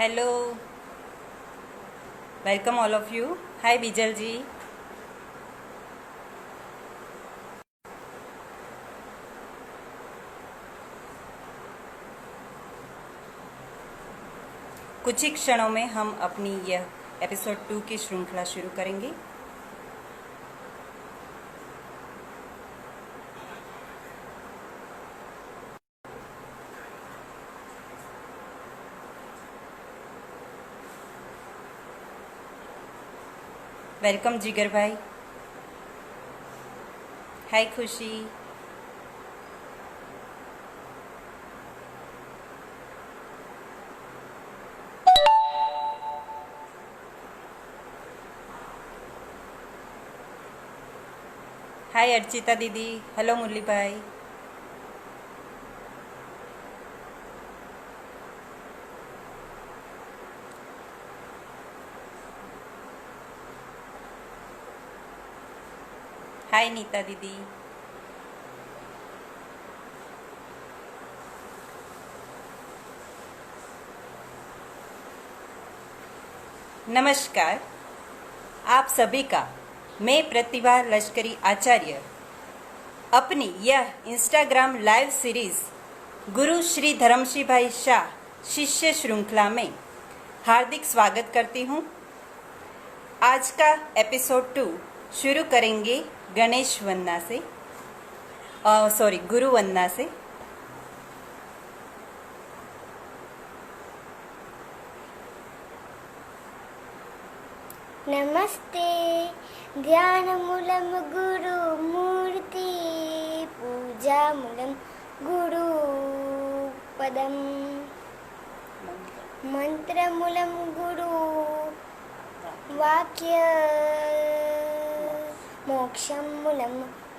Hello, welcome all of you. Hi Bijal ji. कुछ ही क्षणों में हम अपनी यह एपिसोड 2 की श्रृंखला शुरू करेंगे। वेलकम जिगर भाई। हाय खुशी। हाय अर्चिता दीदी। हेलो मुरली भाई। हाय नीता दीदी। नमस्कार आप सभी का मैं प्रतिभा लश्करी आचार्य अपनी यह इंस्टाग्राम लाइव सीरीज गुरु श्री धर्मशी भाई शाह शिष्य श्रृंखला में हार्दिक स्वागत करती हूँ। आज का एपिसोड 2 शुरू करेंगे गणेश वंदना से, गुरु वंदना से। नमस्ते ध्यानमूलं गुरुमूर्ति पूजामूलं गुरुपदं मन्त्रमूलं गुरु वाक्य मोक्षमूलं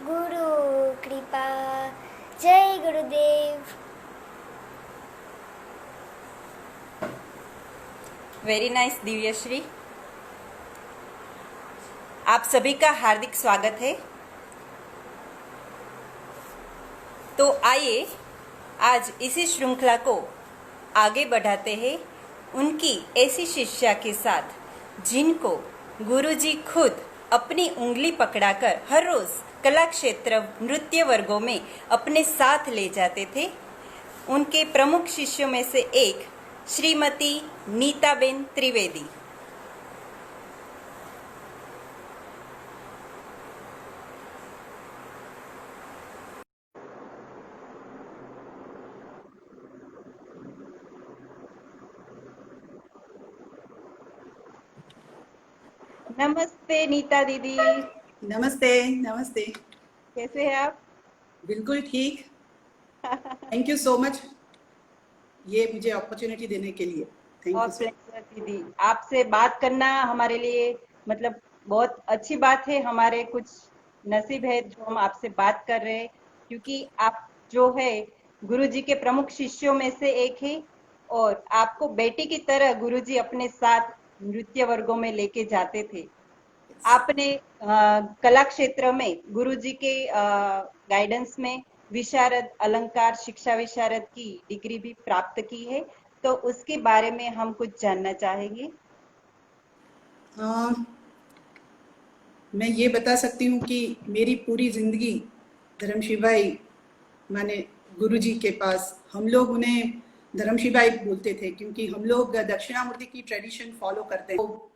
गुरु कृपा। जय गुरुदेव। Very nice Divyashri. आप सभी का हार्दिक स्वागत है। तो आइए आज इसी श्रृंखला को आगे बढ़ाते हैं उनकी ऐसी शिष्या के साथ जिनको गुरुजी खुद अपनी उंगली पकड़ाकर हर रोज कला क्षेत्र नृत्य वर्गों में अपने साथ ले जाते थे। उनके प्रमुख शिष्यों में से एक श्रीमती नीताबेन त्रिवेदी। नमस्ते नीता दीदी। नमस्ते। नमस्ते। कैसे हैं आप? बिल्कुल ठीक। थैंक यू सो मच ये मुझे अपॉर्चुनिटी देने के लिए। थैंक यू प्लेजर दीदी। आपसे बात करना हमारे लिए मतलब बहुत अच्छी बात है। हमारे कुछ नसीब है जो हम आपसे बात कर रहे हैं, क्योंकि आप जो है गुरुजी के प्रमुख शिष्यों में से एक है और आपको बेटी की तरह गुरुजी अपने साथ नृत्य वर्गों में लेके जाते थे। आपने कला क्षेत्र में गुरुजी के गाइडेंस में विशारद अलंकार शिक्षा विशारद की डिग्री भी प्राप्त की है, तो उसके बारे में हम कुछ जानना चाहेंगे। मैं ये बता सकती हूँ कि मेरी पूरी जिंदगी धर्मशिवाई माने गुरुजी के पास, हम लोग उन्हें धर्मशिवाई बोलते थे क्योंकि हम लोग दक्षिणामूर्ति की ट्रेडिशन फॉलो करते हैं।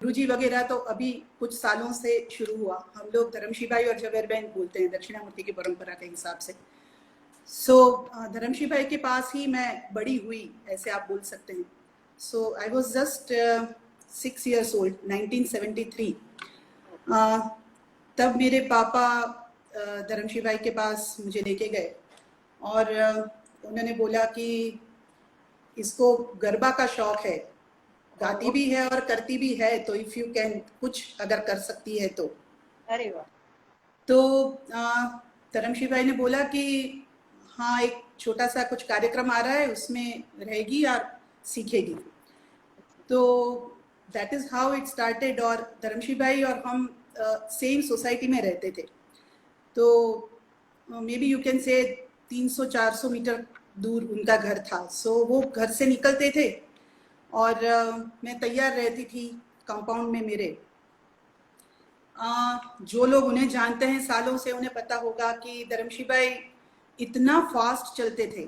गुरुजी वगैरह तो अभी कुछ सालों से शुरू हुआ, हम लोग धर्मशिवाई और जवेरबेन बोलते हैं दक्षिणामूर्ति की परंपरा के हिसाब से। धर्मशिवाई के पास ही मैं बड़ी हुई, ऐसे आप बोल सकते हैं। So I was just 6 years old, 1973। तब मेरे पापा धर्मशिवाई के पास मुझे लेके गए और उन्होंने बोला कि इसको गरबा का शौक है, गाती भी है और करती भी है, तो इफ यू कैन कुछ अगर कर सकती है तो। अरे वाह। तो धर्मशिवाई ने बोला कि हाँ, एक छोटा सा कुछ कार्यक्रम आ रहा है, उसमें रहेगी और सीखेगी। तो that is how it started. और धर्मशिवाई और हम सेम सोसाइटी में रहते थे, तो मे बी यू कैन से 300-400 मीटर दूर उनका घर था। सो वो घर से निकलते थे और मैं तैयार रहती थी कंपाउंड में मेरे। जो लोग उन्हें जानते हैं सालों से, उन्हें पता होगा कि धर्मशी भाई इतना फास्ट चलते थे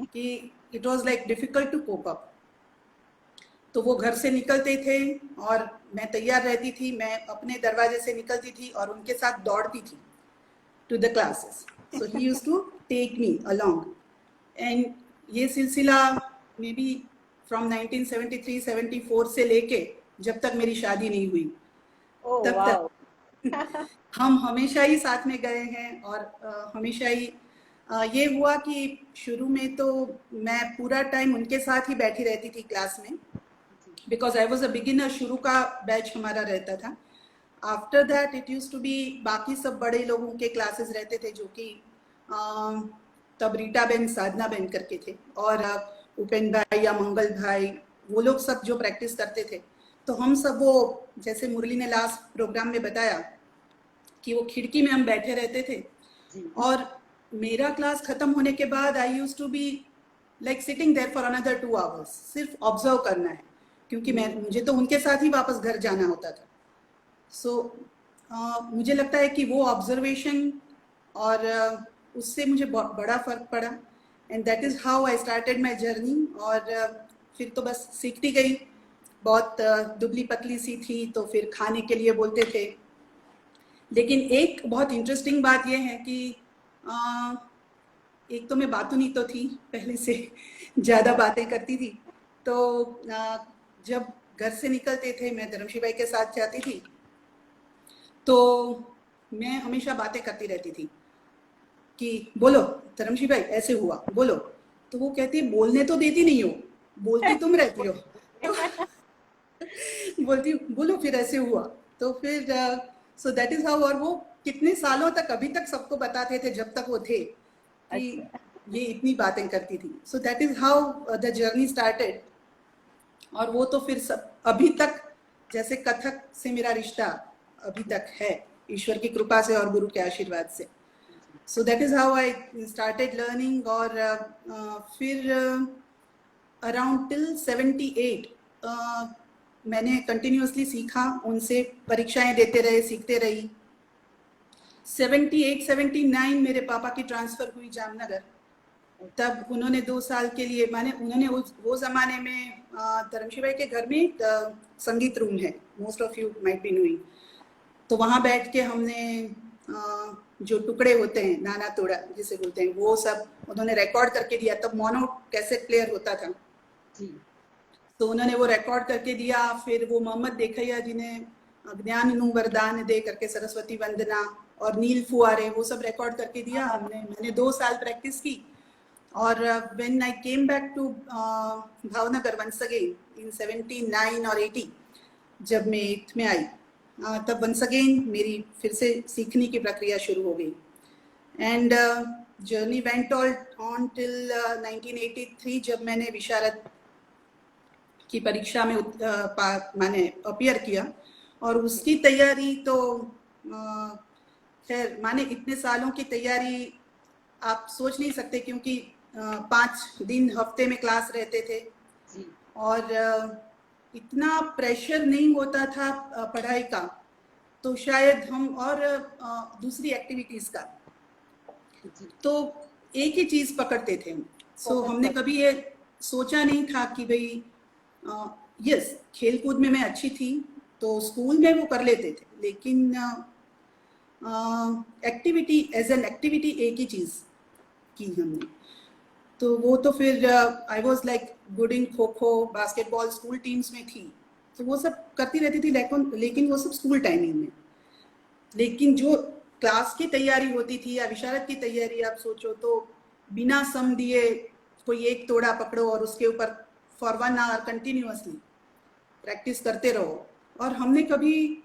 कि it was like difficult to cope up. तो वो घर से निकलते थे और मैं तैयार रहती थी, मैं अपने दरवाजे से निकलती थी और उनके साथ दौड़ती थी to the classes. So he used to take me along and ये सिलसिला मे बी फ्रॉम 1973-74 से लेके जब तक मेरी शादी नहीं हुई तब तक हम हमेशा ही साथ में गए हैं। और हमेशा ही ये हुआ कि शुरू में तो मैं पूरा टाइम उनके साथ ही बैठी रहती थी क्लास में, because I was a beginner. शुरू का बैच हमारा रहता था। After that it use to be बाकी सब बड़े लोगों के क्लासेस रहते थे, जो कि तब रीटा बहन, साधना बहन करके थे, और उपेन भाई या मंगल भाई, वो लोग सब जो प्रैक्टिस करते थे। तो हम सब वो, जैसे मुरली ने लास्ट प्रोग्राम में बताया कि वो खिड़की में हम बैठे रहते थे और मेरा क्लास खत्म होने के बाद I use to be like sitting there for another 2 hours, सिर्फ ऑब्जर्व करना है, क्योंकि मुझे तो उनके साथ ही वापस घर जाना होता था। सो मुझे लगता है कि वो ऑब्जर्वेशन और उससे मुझे बड़ा फर्क पड़ा and that is how I started my journey. और फिर तो बस सीखती गई। बहुत दुबली पतली सी थी तो फिर खाने के लिए बोलते थे। लेकिन एक बहुत इंटरेस्टिंग बात यह है कि एक तो मैं बातूनी तो थी, पहले से ज़्यादा बातें करती थी। तो जब घर से निकलते थे, मैं धर्मशी भाई के साथ जाती थी, तो मैं हमेशा बातें करती रहती थी कि बोलो धर्मशी भाई ऐसे हुआ, बोलो। तो वो कहती बोलने तो देती नहीं हो, बोलती तुम रहती हो। तो बोलती बोलो फिर ऐसे हुआ। तो फिर सो दैट इज हाउ। और वो कितने सालों तक अभी तक सबको बताते थे जब तक वो थे कि ये इतनी बातें करती थी। सो that is how the journey started. और वो तो फिर सब अभी तक, जैसे कथक से मेरा रिश्ता अभी तक है, ईश्वर की कृपा से और गुरु के आशीर्वाद से। सो that is how I started learning. और फिर अराउंड टिल 78 मैंने कंटिन्यूसली सीखा उनसे, परीक्षाएं देते रहे, सीखते रही। 78-79 मेरे पापा की ट्रांसफर हुई जामनगर। तब उन्होंने 2 साल के लिए, माने उन्होंने वो जमाने में धर्मशी भाई के घर में संगीत रूम है, most of you might be knowing. तो वहाँ बैठ के हमने जो टुकड़े होते हैं, नाना तोड़ा जिसे बोलते हैं, वो सब उन्होंने रिकॉर्ड करके दिया। तब मोनो कैसेट प्लेयर होता था जी। तो उन्होंने वो रिकॉर्ड करके दिया। फिर वो मोहम्मद देखैया जिन्हें ज्ञान नु वरदान दे करके सरस्वती वंदना और नील फुआरे, वो सब रिकॉर्ड करके दिया हमने। मैंने 2 साल प्रैक्टिस की। और when I came back to Bhavnagar once again in 79 और 80, जब मैं 8th में आई, तब वंस अगेन मेरी फिर से सीखने की प्रक्रिया शुरू हो गई। And journey went on till 1983, जब मैंने विशारद की परीक्षा में मैंने अपीयर किया। और उसकी तैयारी तो खैर, माने इतने सालों की तैयारी आप सोच नहीं सकते, क्योंकि 5 दिन हफ्ते में क्लास रहते थे जी। और इतना प्रेशर नहीं होता था पढ़ाई का, तो शायद हम, और दूसरी एक्टिविटीज का, तो एक ही चीज पकड़ते थे। सो हमने कभी ये सोचा नहीं था कि भाई यस, खेल कूद में मैं अच्छी थी तो स्कूल में वो कर लेते थे, लेकिन एक्टिविटी एज एन एक्टिविटी एक ही चीज की हमने। तो वो तो फिर I was like good in kho kho, basketball, school teams में थी, तो वो सब करती रहती थी, लेकिन वो सब स्कूल टाइमिंग में। लेकिन जो क्लास की तैयारी होती थी या विशारद की तैयारी, आप सोचो तो बिना सम दिए कोई एक तोड़ा पकड़ो और उसके ऊपर फॉर 1 आवर कंटिन्यूअसली प्रैक्टिस करते रहो। और हमने कभी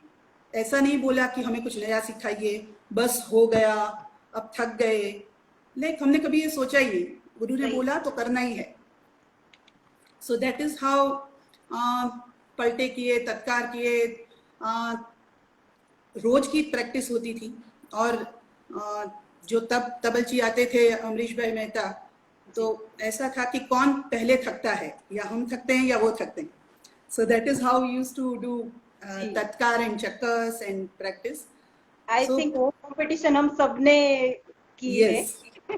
ऐसा नहीं बोला कि हमें कुछ नया सिखाइए, बस हो गया, अब थक गए। लाइक हमने कभी ये सोचा ही नहीं, गुरु ने बोला तो करना ही है। सो दैट इज हाउ पलटे किए, तत्कार किए, रोज की प्रैक्टिस होती थी। और जो तब तबलची आते थे, अमरीश भाई मेहता, तो ऐसा था कि कौन पहले थकता है, या हम थकते हैं या वो थकते हैं. So that is how we used to do tatkar and chakkars and practice. I So think वो कंपटीशन हम सबने की है.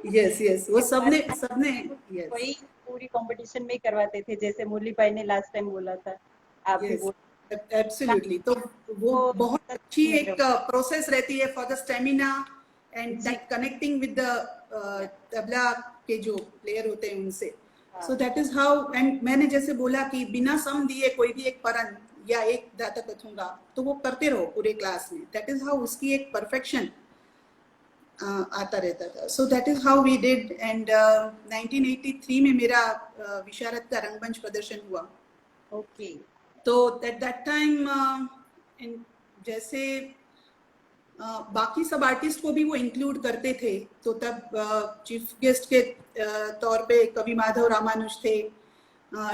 yes वो सबने yes वही पूरी कंपटीशन में ही करवाते थे, जैसे मुरली भाई ने लास्ट टाइम बोला था, आप भी yes बोल. absolutely. तो वो वो बहुत अच्छी सच में एक प्रोसेस रहती है for the stamina and ji. that connecting with the tabla के जो प्लेयर होते हैं उनसे. So that is how, and मैंने जैसे बोला कि बिना सम दिए कोई भी एक परन या एक धातक कथूंगा तो वो करते रहो पूरे क्लास में. That is how उसकी एक परफेक्शन आता रहता था. So that is how we did. And 1983 में मेरा विशारद का रंगमंच प्रदर्शन हुआ. ओके. तो at that time जैसे बाकी सब आर्टिस्ट को भी वो इंक्लूड करते थे, तो तब चीफ गेस्ट के तौर पे कवि माधव रामानुज थे,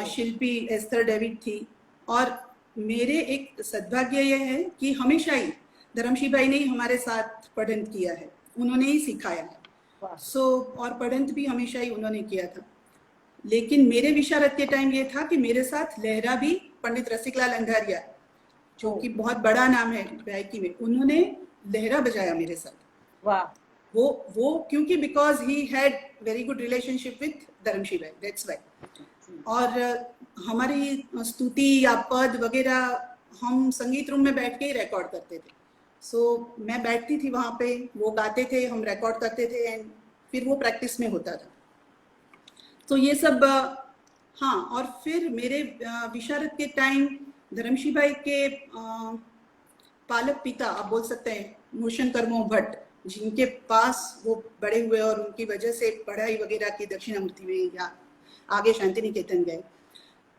शिल्पी एस्थर डेविड थी, और मेरे एक सद्भाग्य यह है कि हमेशा ही धर्मशी भाई ने ही हमारे साथ पढ़ंत किया है, उन्होंने ही सिखाया है. सो और पढ़ंत भी हमेशा ही उन्होंने किया था. लेकिन मेरे विशारद के टाइम ये था कि मेरे साथ लहरा भी पंडित रसिकलाल अंधारिया, जो कि बहुत बड़ा नाम है गायकी में, उन्होंने लहरा बजाया मेरे साथ. वाह. वो क्योंकि because he had very good relationship with Dharmashi bhai, that's why. और हमारी स्तुति या पद वगैरह हम संगीत रूम में बैठ के ही रिकॉर्ड करते थे. सो मैं बैठती थी वहाँ पे, वो गाते थे, हम रिकॉर्ड करते थे, एंड फिर वो प्रैक्टिस में होता था. तो ये सब हाँ. और फिर मेरे विशारद के टाइम धर्मशी भाई के पालक पिता आप बोल सकते हैं मूलशंकर भट्ट, जिनके पास वो बड़े हुए और उनकी वजह से पढ़ाई वगैरह की दक्षिणामूर्ति में या आगे शांति निकेतन गए.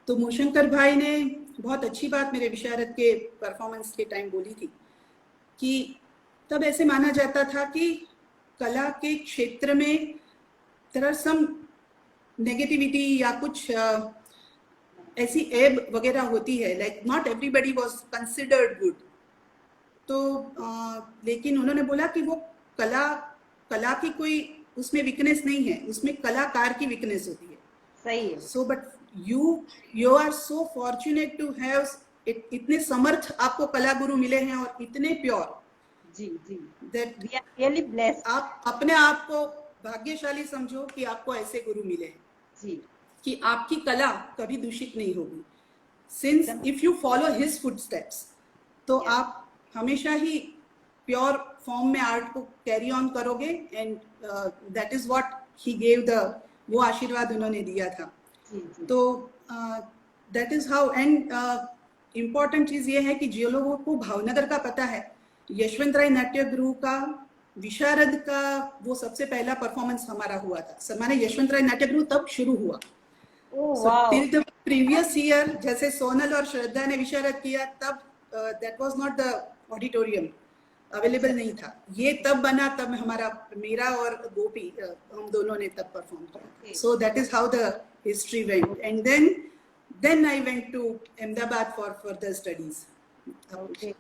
तो मूलशंकर भाई ने बहुत अच्छी बात मेरे विशारद के परफॉर्मेंस के टाइम बोली थी कि तब ऐसे माना जाता था कि कला के क्षेत्र में देयर आर सम नेगेटिविटी या कुछ ऐसी एब वगैरह होती है, like not everybody was considered good. तो लेकिन उन्होंने बोला कि वो कला की कोई उसमें वीकनेस नहीं है, उसमें कलाकार की वीकनेस होती है. सही है. So but you are so fortunate to have इतने समर्थ आपको कला गुरु मिले हैं और इतने प्योर. जी जी. That we are really blessed. आप अपने आप को भाग्यशाली समझो कि आपको ऐसे गुरु मिले हैं जी, कि आपकी कला कभी दूषित नहीं होगी. Since if you follow his footsteps तो आप हमेशा ही प्योर फॉर्म में आर्ट को कैरी ऑन करोगे. And that is what he gave the, वो आशीर्वाद उन्होंने दिया था. तो that is how. And important चीज ये है कि जो लोगों को भावनगर का पता है, यशवंत राय नाट्य गृह का विशारद का वो सबसे पहला परफॉर्मेंस हमारा हुआ था. हमारे यशवंत राय नाट्य गृह तब शुरू हुआ. टिल द प्रीवियस ईयर जैसे सोनल और श्रद्धा ने विशारद किया, तब that was not the auditorium available नहीं था. ये तब बना, तब हमारा, मेरा और गोपी, हम दोनों ने तब परफॉर्म किया. So that is how the history went. And then I went to Ahmedabad for further studies. Okay.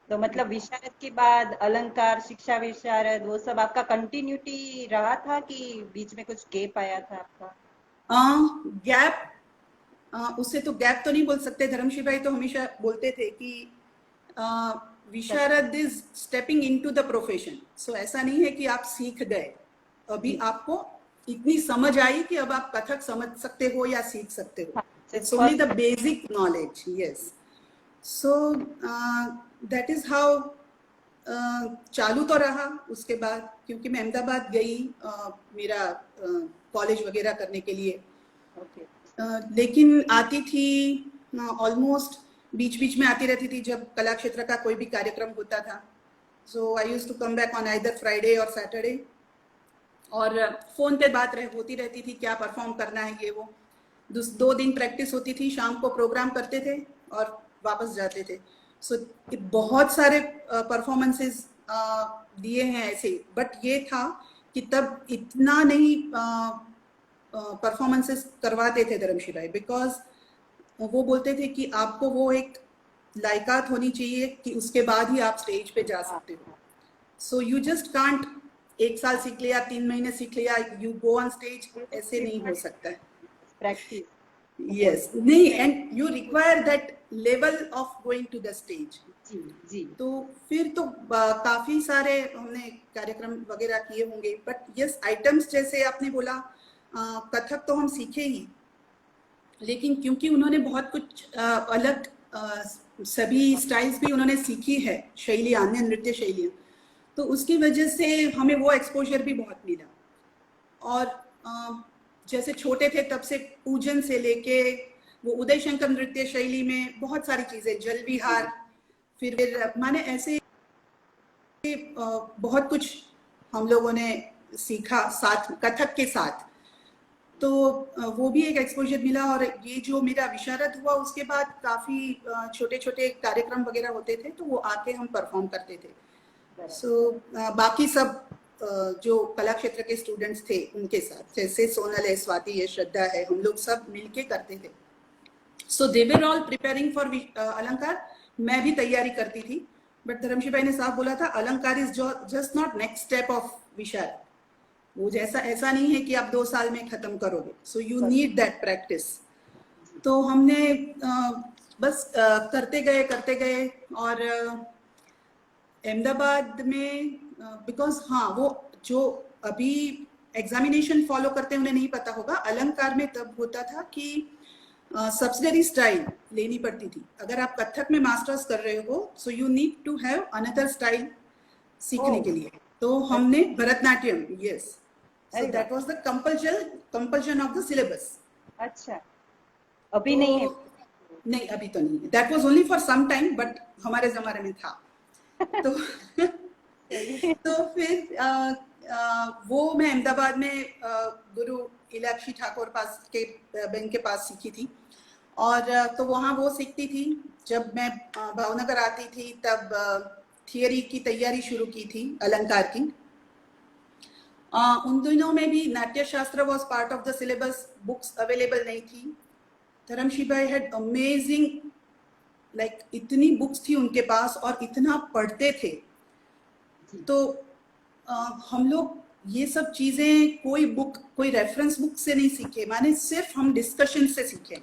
तो मतलब विशारद के बाद अलंकार, शिक्षा विशारद, वो सब आपका कंटिन्यूटी रहा था कि बीच में कुछ गैप आया था आपका? गैप, उससे तो गैप तो नहीं बोल सकते. धर्मशी भाई तो हमेशा बोलते थे कि Visharad is stepping into the profession. So ऐसा नहीं है कि आप सीख गए, अभी आपको इतनी समझ आई कि अब आप कथक समझ सकते हो या सीख सकते हो. It's only the basic knowledge. Yes. So that is how चालू तो रहा. उसके बाद क्योंकि मैं अहमदाबाद गई मेरा कॉलेज वगैरह करने के लिए, लेकिन आती थी ऑलमोस्ट बीच बीच में आती रहती थी जब कला क्षेत्र का कोई भी कार्यक्रम होता था. So I used to come back on either Friday और सैटरडे, और फोन पे बात होती रहती थी क्या परफॉर्म करना है, ये वो. 2 दिन प्रैक्टिस होती थी, शाम को प्रोग्राम करते थे और वापस जाते थे. सो बहुत सारे परफॉर्मेंसेस दिए हैं ऐसे. बट ये था कि तब इतना नहीं परफॉर्मेंसेस करवाते थे धर्मशी भाई, बिकॉज वो बोलते थे कि आपको वो एक लायकात होनी चाहिए कि उसके बाद ही आप स्टेज पे जा सकते हो. सो यू जस्ट कांट 1 साल सीख लिया, 3 महीने सीख लिया, यू गो ऑन स्टेज, ऐसे नहीं हो सकता है। प्रैक्टिस। यस, नहीं, and you require that level of going to the stage. जी जी। तो फिर तो काफी सारे हमने कार्यक्रम वगैरह किए होंगे, बट यस, आइटम्स जैसे आपने बोला, कथक तो हम सीखे ही, लेकिन क्योंकि उन्होंने बहुत कुछ अलग सभी स्टाइल्स भी उन्होंने सीखी है, शैलियाँ, अन्य नृत्य शैलियाँ, तो उसकी वजह से हमें वो एक्सपोजर भी बहुत मिला। और जैसे छोटे थे तब से पूजन से लेके वो उदय शंकर नृत्य शैली में बहुत सारी चीजें, जल विहार, फिर माने ऐसे बहुत कुछ हम लोगों ने सीखा साथ कथक के साथ, तो वो भी एक एक्सपोजर मिला। और ये जो मेरा विशारद हुआ उसके बाद काफी छोटे छोटे कार्यक्रम वगैरह होते थे, तो वो आके हम परफॉर्म करते थे। सो बाकी सब जो कला क्षेत्र के स्टूडेंट्स थे उनके साथ, जैसे सोनल है, स्वाति है, श्रद्धा है, हम लोग सब मिलके करते थे। सो दे वर ऑल प्रिपेयरिंग फॉर अलंकार। मैं भी तैयारी करती थी, बट धर्मशी भाई ने साफ बोला था, Alankar is just not next step of Visharad. वो जैसा ऐसा नहीं है कि आप 2 साल में खत्म करोगे, सो यू नीड दैट प्रैक्टिस। तो हमने बस करते गए। और अहमदाबाद में बिकॉज हाँ, वो जो अभी एग्जामिनेशन फॉलो करते हैं उन्हें नहीं पता होगा, अलंकार में तब होता था कि सब्सिडरी स्टाइल लेनी पड़ती थी। अगर आप कथक में मास्टर्स कर रहे हो, so you need to have another style सीखने के लिए। तो हमने Bharatanatyam, yes, so that was the compulsion of the syllabus. अच्छा, अभी नहीं है? नहीं, अभी तो नहीं है, that was only for some time, but हमारे जमाने में था। तो तो फिर वो मैं अहमदाबाद में गुरु इलाक्षी ठाकुर पास के बहन के पास सीखी थी। और तो वहाँ वो सीखती थी। जब मैं भावनगर आती थी तब थियरी की तैयारी शुरू की थी अलंकार की। उन दिनों में भी नाट्य शास्त्र was part of the syllabus, books available नहीं थी। धर्मशी भाई हैड अमेजिंग, लाइक इतनी बुक्स थी उनके पास और इतना पढ़ते थे। तो हम लोग ये सब चीजें कोई बुक, कोई रेफरेंस बुक से नहीं सीखे, माने सिर्फ हम डिस्कशन से सीखे।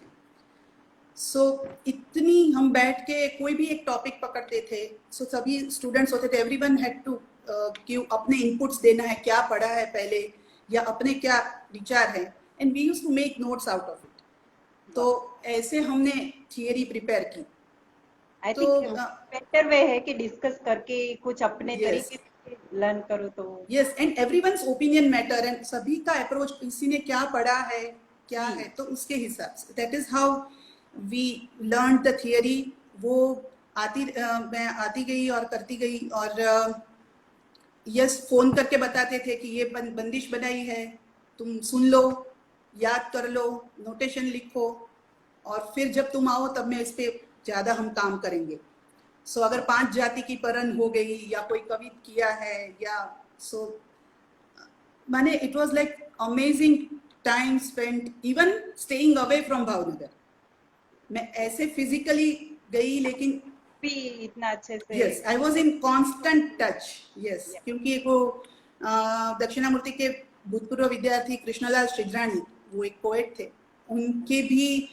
सो इतनी हम बैठ के कोई भी एक टॉपिक पकड़ते थे, सो सभी स्टूडेंट्स होते थे, एवरीवन हैड टू गिव अपने इनपुट्स देना है, क्या पढ़ा है पहले या अपने क्या विचार है, and we used to make notes out of it. तो ऐसे हमने थियरी प्रिपेयर की। आई थिंक बेटर वे है कि डिस्कस करके कुछ अपने तरीके से लर्न करो। तो yes, and everyone's opinion matter, and सभी का अप्रोच, किसी ने क्या पढ़ा है क्या है, तो उसके हिसाब से that is how we learn the theory. वो मैं आती गई और करती गई। और यस, फोन करके बताते थे कि ये बंदिश बनाई है, तुम सुन लो, याद कर लो, नोटेशन लिखो, और फिर जब तुम आओ तब मैं इस पे ज्यादा हम काम करेंगे। सो अगर 5 जाति की परन हो गई या कोई कवि किया है या सो, माने it was like amazing time spent, even staying away from Bhavnagar. मैं ऐसे फिजिकली गई लेकिन भी इतना अच्छे से, yes, I was in constant touch. Yes, क्योंकि वो दक्षिणामूर्ति के भूतपूर्व विद्यार्थी कृष्णलाल श्रीधरानी, वो एक पोएट थे, उनके भी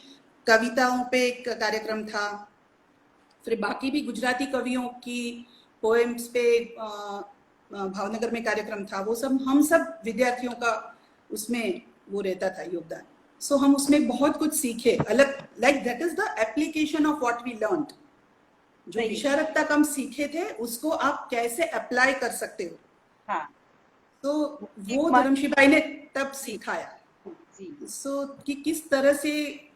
कविताओं पे एक कार्यक्रम था। फिर बाकी भी गुजराती कवियों की पोएम्स पे भावनगर में कार्यक्रम था। वो सब हम सब विद्यार्थियों का उसमें वो रहता था योगदान। सो हम उसमें बहुत कुछ सीखे अलग, like that is the application of what we learned. जो विशारद तक हम सीखे थे उसको आप कैसे अप्लाई कर सकते हो। हाँ, तो वो धर्मशी भाई ने तब सिखाया। सो कि किस तरह से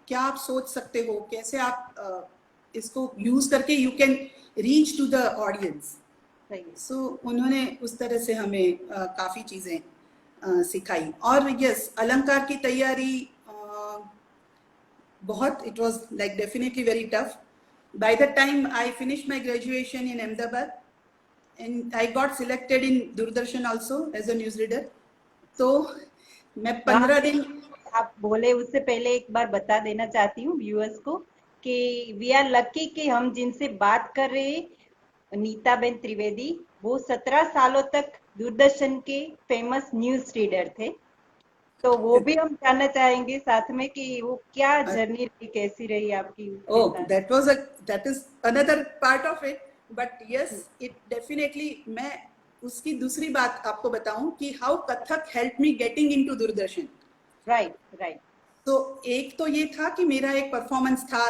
क्या आप सोच सकते हो, कैसे आप इसको यूज करके you can reach to the audience. So उन्होंने उस तरह से हमें काफी चीजें सिखाई। और यस, अलंकार की तैयारी बहुत, it was like definitely very tough. By the time I finished my graduation in Ahmedabad and I got selected in Doordarshan also as a news reader. तो मैं 15 दिन, आप बोले उससे पहले एक बार बता देना चाहती हूँ व्यूअर्स को कि वी आर लकी कि हम जिनसे बात कर रहे हैं, नीता बेन त्रिवेदी, वो 17 सालों तक दूरदर्शन के फेमस न्यूज रीडर थे, तो वो भी हम जानना चाहेंगे साथ में कि वो क्या जर्नी रही, कैसी रही आपकी उसके Oh, साथ। that is another part of it. But yes, it definitely, मैं उसकी दूसरी बात आपको बताऊं कि how Kathak helped me getting into Doordarshan. Right right. तो एक तो ये था कि मेरा एक परफॉर्मेंस था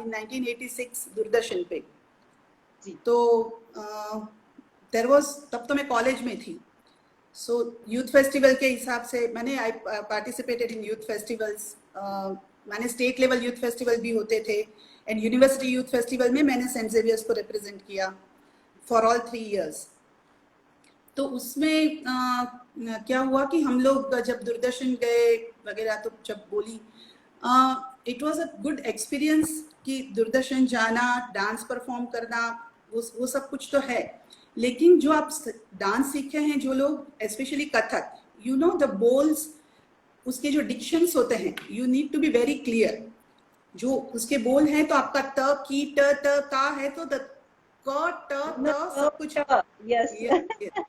इन 1986 दूरदर्शन पे। जी। तो देयर वाज, तब तो मैं कॉलेज में थी, सो यूथ फेस्टिवल के हिसाब से मैंने I participated in youth festivals. मैंने स्टेट लेवल यूथ फेस्टिवल भी होते थे, एंड यूनिवर्सिटी यूथ फेस्टिवल में मैंने सेंट जेवियर्स को रिप्रेजेंट किया फॉर ऑल 3 years। तो उसमें क्या हुआ कि हम लोग जब दूरदर्शन गए वगैरह, तो जब बोली, it was a good experience कि दूरदर्शन जाना, डांस परफॉर्म करना, वो सब कुछ तो है, लेकिन जो आप डांस सीखे हैं जो लोग, specially Kathak, you know the bols, उसके जो डिक्शंस होते हैं, you need to be very clear. जो उसके बोल हैं तो आपका त, की, त का है तो द क, ट, त सब कुछ। Yes.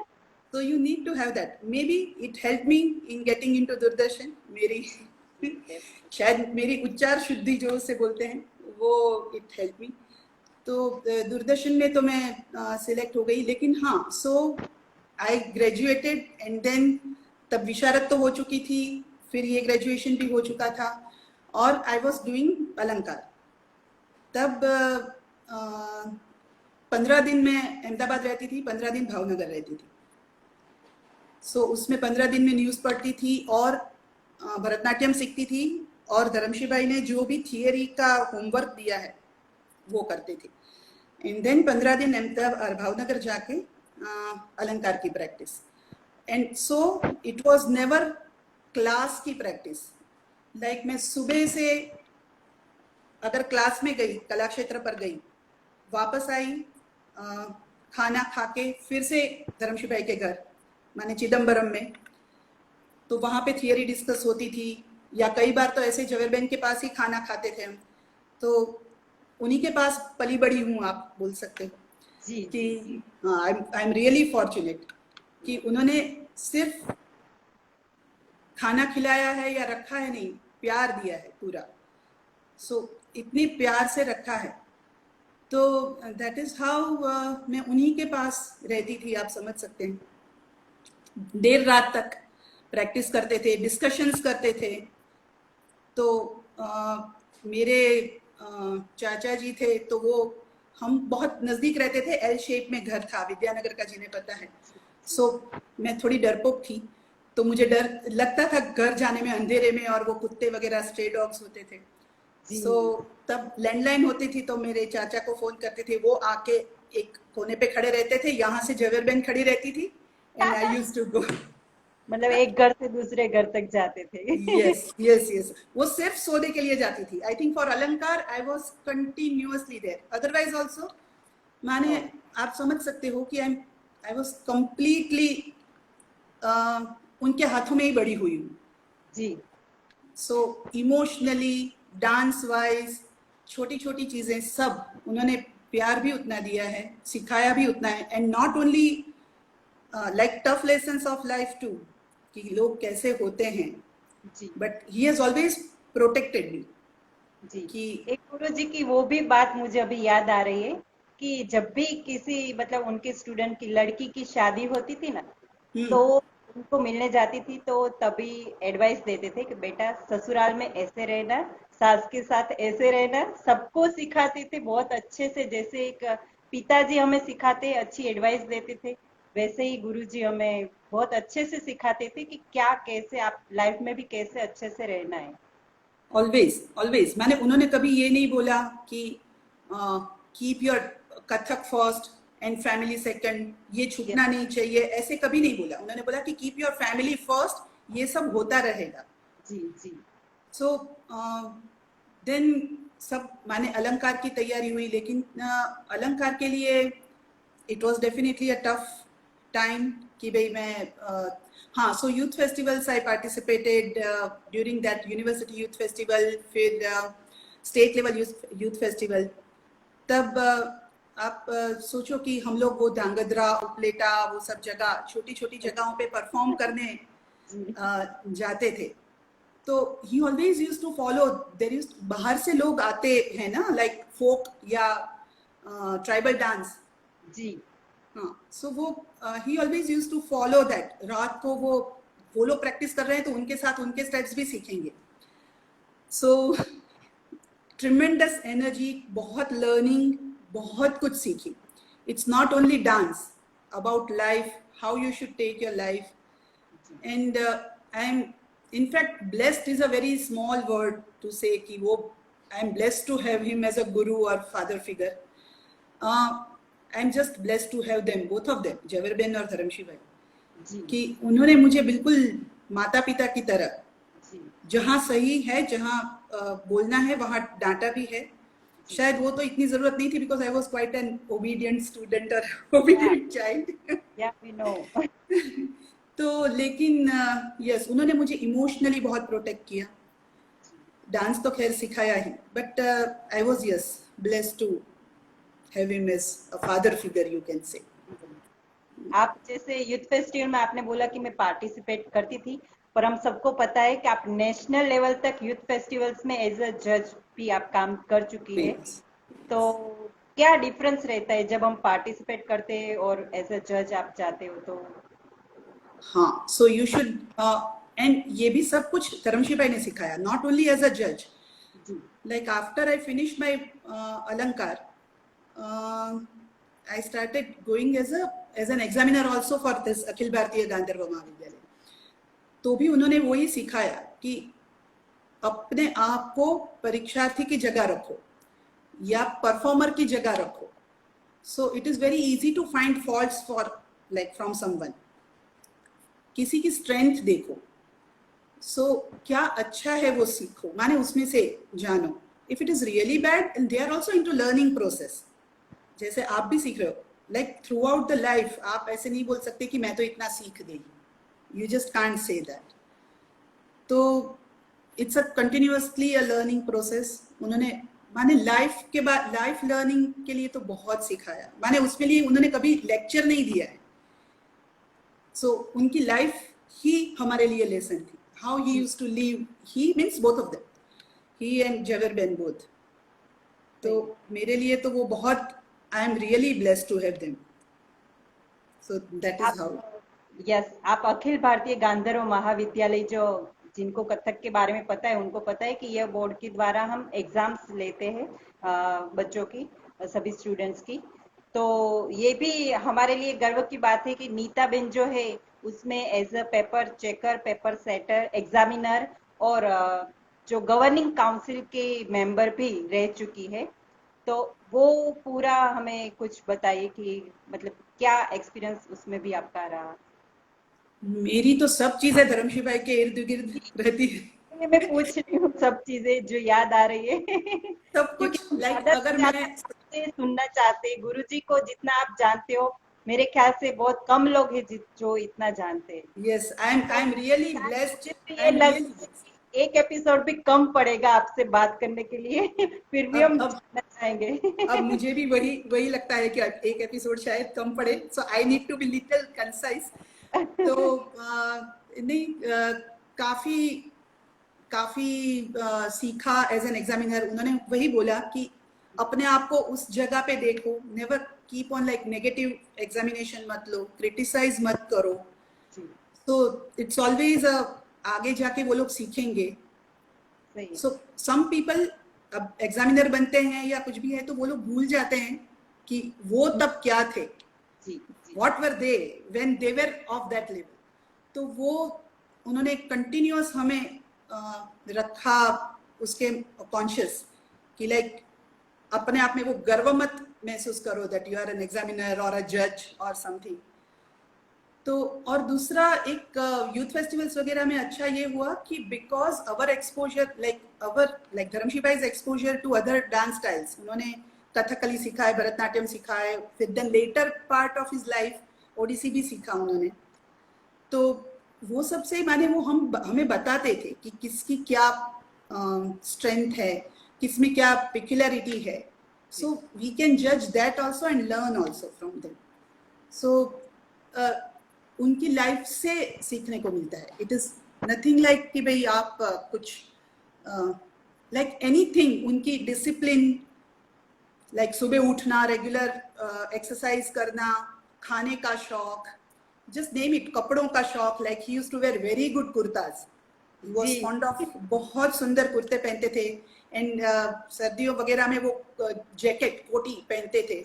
So you need to have that. Maybe it helped me in getting into Doordarshan. मेरी शायद मेरी उच्चार शुद्धि जो उसे बोलते हैं वो it helped me। तो दूरदर्शन में तो मैं सिलेक्ट हो गई, लेकिन हाँ, सो आई ग्रेजुएटेड एंड देन, तब विशारद तो हो चुकी थी, फिर ये ग्रेजुएशन भी हो चुका था, और आई वॉज डूइंग अलंकार। तब 15 दिन मैं अहमदाबाद रहती थी, 15 दिन भावनगर रहती थी। सो उसमें 15 दिन में न्यूज़ पढ़ती थी और भरतनाट्यम सीखती थी, और धर्मशी भाई ने जो भी थियरी का होमवर्क दिया है वो करते थे। एंड देन 15 दिन अहमदाबाद भावनगर जाके अलंकार की practice. And so it was never class की प्रैक्टिस। लाइक मैं सुबह से अगर क्लास में गई, कला क्षेत्र पर गई, वापस आई, खाना खा के फिर से धर्मशी भाई के घर, माने चिदम्बरम में, तो वहाँ पे थियरी डिस्कस होती थी, या कई बार तो ऐसे जवेरबेन के पास ही खाना खाते थे हम। तो उन्हीं के पास पली बड़ी हूँ, आप बोल सकते हो जी, कि हाँ, आई एम रियली फॉर्चुनेट कि उन्होंने सिर्फ खाना खिलाया है या रखा है नहीं, प्यार दिया है पूरा। सो इतनी प्यार से रखा है, तो दैट इज हाउ मैं उन्हीं के पास रहती थी, आप समझ सकते हैं। देर रात तक प्रैक्टिस करते थे, डिस्कशंस करते थे। तो मेरे चाचा जी थे, तो वो, हम बहुत नज़दीक रहते थे, एल शेप में घर था, विद्यानगर का जिन्हें पता है। सो मैं थोड़ी डरपोक थी, तो मुझे डर लगता था घर जाने में अंधेरे में, और वो कुत्ते वगैरह स्ट्रे डॉग्स होते थे। सो तब लैंडलाइन होती थी, तो मेरे चाचा को फोन करते थे, वो आके एक कोने पे खड़े रहते थे, यहाँ से जवेरबेन खड़ी रहती थी, and I used to go. मतलब एक घर से दूसरे घर तक जाते थे। यस यस यस, वो सिर्फ सोने के लिए जाती थी। आई think for Alankar I was continuously there, otherwise also माने आप समझ सकते हो कि आई वाज कंप्लीटली उनके हाथों में ही बड़ी हुई हूँ। जी। सो इमोशनली, डांस वाइज, छोटी छोटी चीजें सब उन्होंने प्यार भी उतना दिया है, सिखाया भी उतना है, and not only like tough lessons of life too, कि लोग कैसे होते हैं, जी। But he has always protected me. जी। कि एक गुरु जी की वो भी बात मुझे अभी याद आ रही है कि जब भी किसी मतलब उनके स्टूडेंट की लड़की की शादी होती थी ना, तो उनको मिलने जाती थी, तो तभी एडवाइस देते थे कि बेटा ससुराल में ऐसे रहना, सास के साथ ऐसे रहना, सबको सिखाते थे बहुत अच्छे से। जैसे एक पिताजी हमें सिखाते, अच्छी एडवाइस देते थे, वैसे ही गुरुजी हमें बहुत अच्छे से सिखाते थे कि क्या, कैसे आप लाइफ में भी कैसे अच्छे से रहना है। ऑलवेज ऑलवेज, माने उन्होंने कभी ये नहीं बोला कि keep your Kathak first and family second, ये छूटना नहीं चाहिए, ऐसे कभी नहीं बोला। उन्होंने बोला कि कीप योर फैमिली फर्स्ट, ये सब होता रहेगा। जी जी। सो देन सब माने अलंकार की तैयारी हुई, लेकिन अलंकार के लिए it was definitely a tough time कि भाई मैं हाँ, सो youth festivals I participated during that, university youth festival, फिर स्टेट लेवल यूथ फेस्टिवल। तब आप सोचो कि हम लोग वो ध्रांगध्रा, उपलेटा, वो सब जगह, छोटी छोटी जगहों पे परफॉर्म करने जाते थे। तो he always use to follow, there is, बाहर से लोग आते हैं ना, लाइक फोक या ट्राइबल डांस जी। हाँ, सो वो he always use to follow that. रात को वो लोग प्रैक्टिस कर रहे हैं तो उनके साथ उनके स्टेप्स भी सीखेंगे। सो ट्रिमेंडस एनर्जी, बहुत लर्निंग, बहुत कुछ सीखी। It's not only dance, about life, how you should take your life. And I am in fact blessed is a very small word to say कि वो I am blessed to have him as a guru or father figure. I am just blessed to have them, both of them, जवेर बहन और धर्मशी भाई, कि उन्होंने मुझे बिल्कुल माता पिता की तरह जहाँ सही है, जहाँ बोलना है वहाँ डांटा भी है। शायद वो तो इतनी जरूरत नहीं थी because I was quite an obedient student or obedient child. Yeah, we know. तो लेकिन यस, उन्होंने मुझे इमोशनली बहुत प्रोटेक्ट किया। डांस तो खैर सिखाया ही, but I was yes blessed to have him as a father figure, you can say. आप जैसे यूथ फेस्टिवल में आपने बोला कि मैं पार्टिसिपेट करती थी, पर हम सबको पता है कि आप नेशनल लेवल तक यूथ फेस्टिवल्स में एज अ जज भी आप काम कर चुकी है। तो क्या डिफरेंस रहता है जब हम पार्टिसिपेट करते हैं और एज अ जज आप जाते हो? तो हाँ, सो यू शुड, एंड ये भी सब कुछ धर्मशी भाई ने सिखाया, नॉट ओनली एज अ जज। Like after I finish my Alankar, I started going as an examiner also for this Akhil Bharatiya Gandharva महाविद्यालय। तो भी उन्होंने वही सिखाया कि अपने आप को परीक्षार्थी की जगह रखो या परफॉर्मर की जगह रखो। So it is very easy to find faults for like from someone. किसी की स्ट्रेंथ देखो, सो क्या अच्छा है वो सीखो, माने उसमें से जानो। If it is really bad, they are also in to learning process, जैसे आप भी सीख रहे हो। Like throughout the life आप ऐसे नहीं बोल सकते कि मैं तो इतना सीख गई, you just can't say that. तो it's a continuously a learning process. उन्होंने माने लाइफ के बाद लाइफ लर्निंग के लिए तो बहुत सिखाया, माने उसके लिए उन्होंने कभी लेक्चर नहीं दिया है। So उनकी लाइफ ही हमारे लिए लेसन थी। How he used to live, he means both of them, he and जवेर बहन both। तो मेरे लिए तो वो बहुत, I am really blessed to have them. So that is how. Yes, आप अखिल भारतीय गांधर्व महाविद्यालय, जो जिनको कथक के बारे में पता है उनको पता है कि यह बोर्ड के द्वारा हम एग्जाम्स लेते हैं बच्चों की, सभी स्टूडेंट्स की। तो ये भी हमारे लिए गर्व की बात है कि नीता बेन जो है उसमें as a paper checker, paper setter, examiner और जो गवर्निंग काउंसिल के मेंबर भी रह चुकी है। तो वो पूरा हमें कुछ बताइए कि मतलब क्या एक्सपीरियंस उसमें भी आपका रहा? मेरी तो सब चीजें धर्मशी भाई के इर्द गिर्द रहती है। मैं पूछ रही हूँ सब चीजें जो याद आ रही है। सब कुछ लाइक अगर मैं सुनना चाहते, गुरुजी को जितना आप जानते हो, मेरे ख्याल से बहुत कम लोग हैं जो इतना जानते हैं। Yes, I am really blessed. एक एपिसोड भी कम पड़ेगा आपसे बात करने के लिए, फिर भी हम जानना चाहेंगे। अब मुझे भी वही लगता है कि एक एपिसोड शायद कम पड़े, so I need to be little concise. तो नहीं, काफी सीखा एज एन एग्जामिनर। उन्होंने वही बोला कि अपने आप को उस जगह पे देखो, never keep on like negative examination मत लो, क्रिटिसाइज मत करो। तो इट्स ऑलवेज आगे जाके वो लोग सीखेंगे। सो सम पीपल अब एग्जामिनर बनते हैं या कुछ भी है तो वो लोग भूल जाते हैं कि वो तब क्या थे, what were they when they were of that level. तो वो उन्होंने कंटिन्यूअस हमें रखा उसके कॉन्शियस कि लाइक अपने आप में वो गर्व मत महसूस करो that you are an examiner और अ जज और समथिंग। तो और दूसरा एक यूथ फेस्टिवल्स वगैरह में अच्छा ये हुआ कि because our exposure like Dharmashi भाई's exposure to other dance styles, उन्होंने कथकली सीखा है, भरतनाट्यम सीखा है, फिर then later part of his life Odissi भी सीखा उन्होंने। तो वो सबसे माने वो हमें बताते थे कि किसकी क्या स्ट्रेंथ है, किसमें क्या पिक्युलरिटी है। So we can judge that also and learn also from them. So उनकी लाइफ से सीखने को मिलता है. It is nothing like कि भाई आप कुछ like anything, उनकी डिसिप्लिन, like सुबह उठना, रेगुलर एक्सरसाइज करना, खाने का शौक, just name it, कपड़ों का शौक, like he used to wear very good kurtas. He was fond of, बहुत सुंदर कुर्ते पहनते थे, and सर्दियों वगैरह में वो जैकेट कोटी पहनते थे.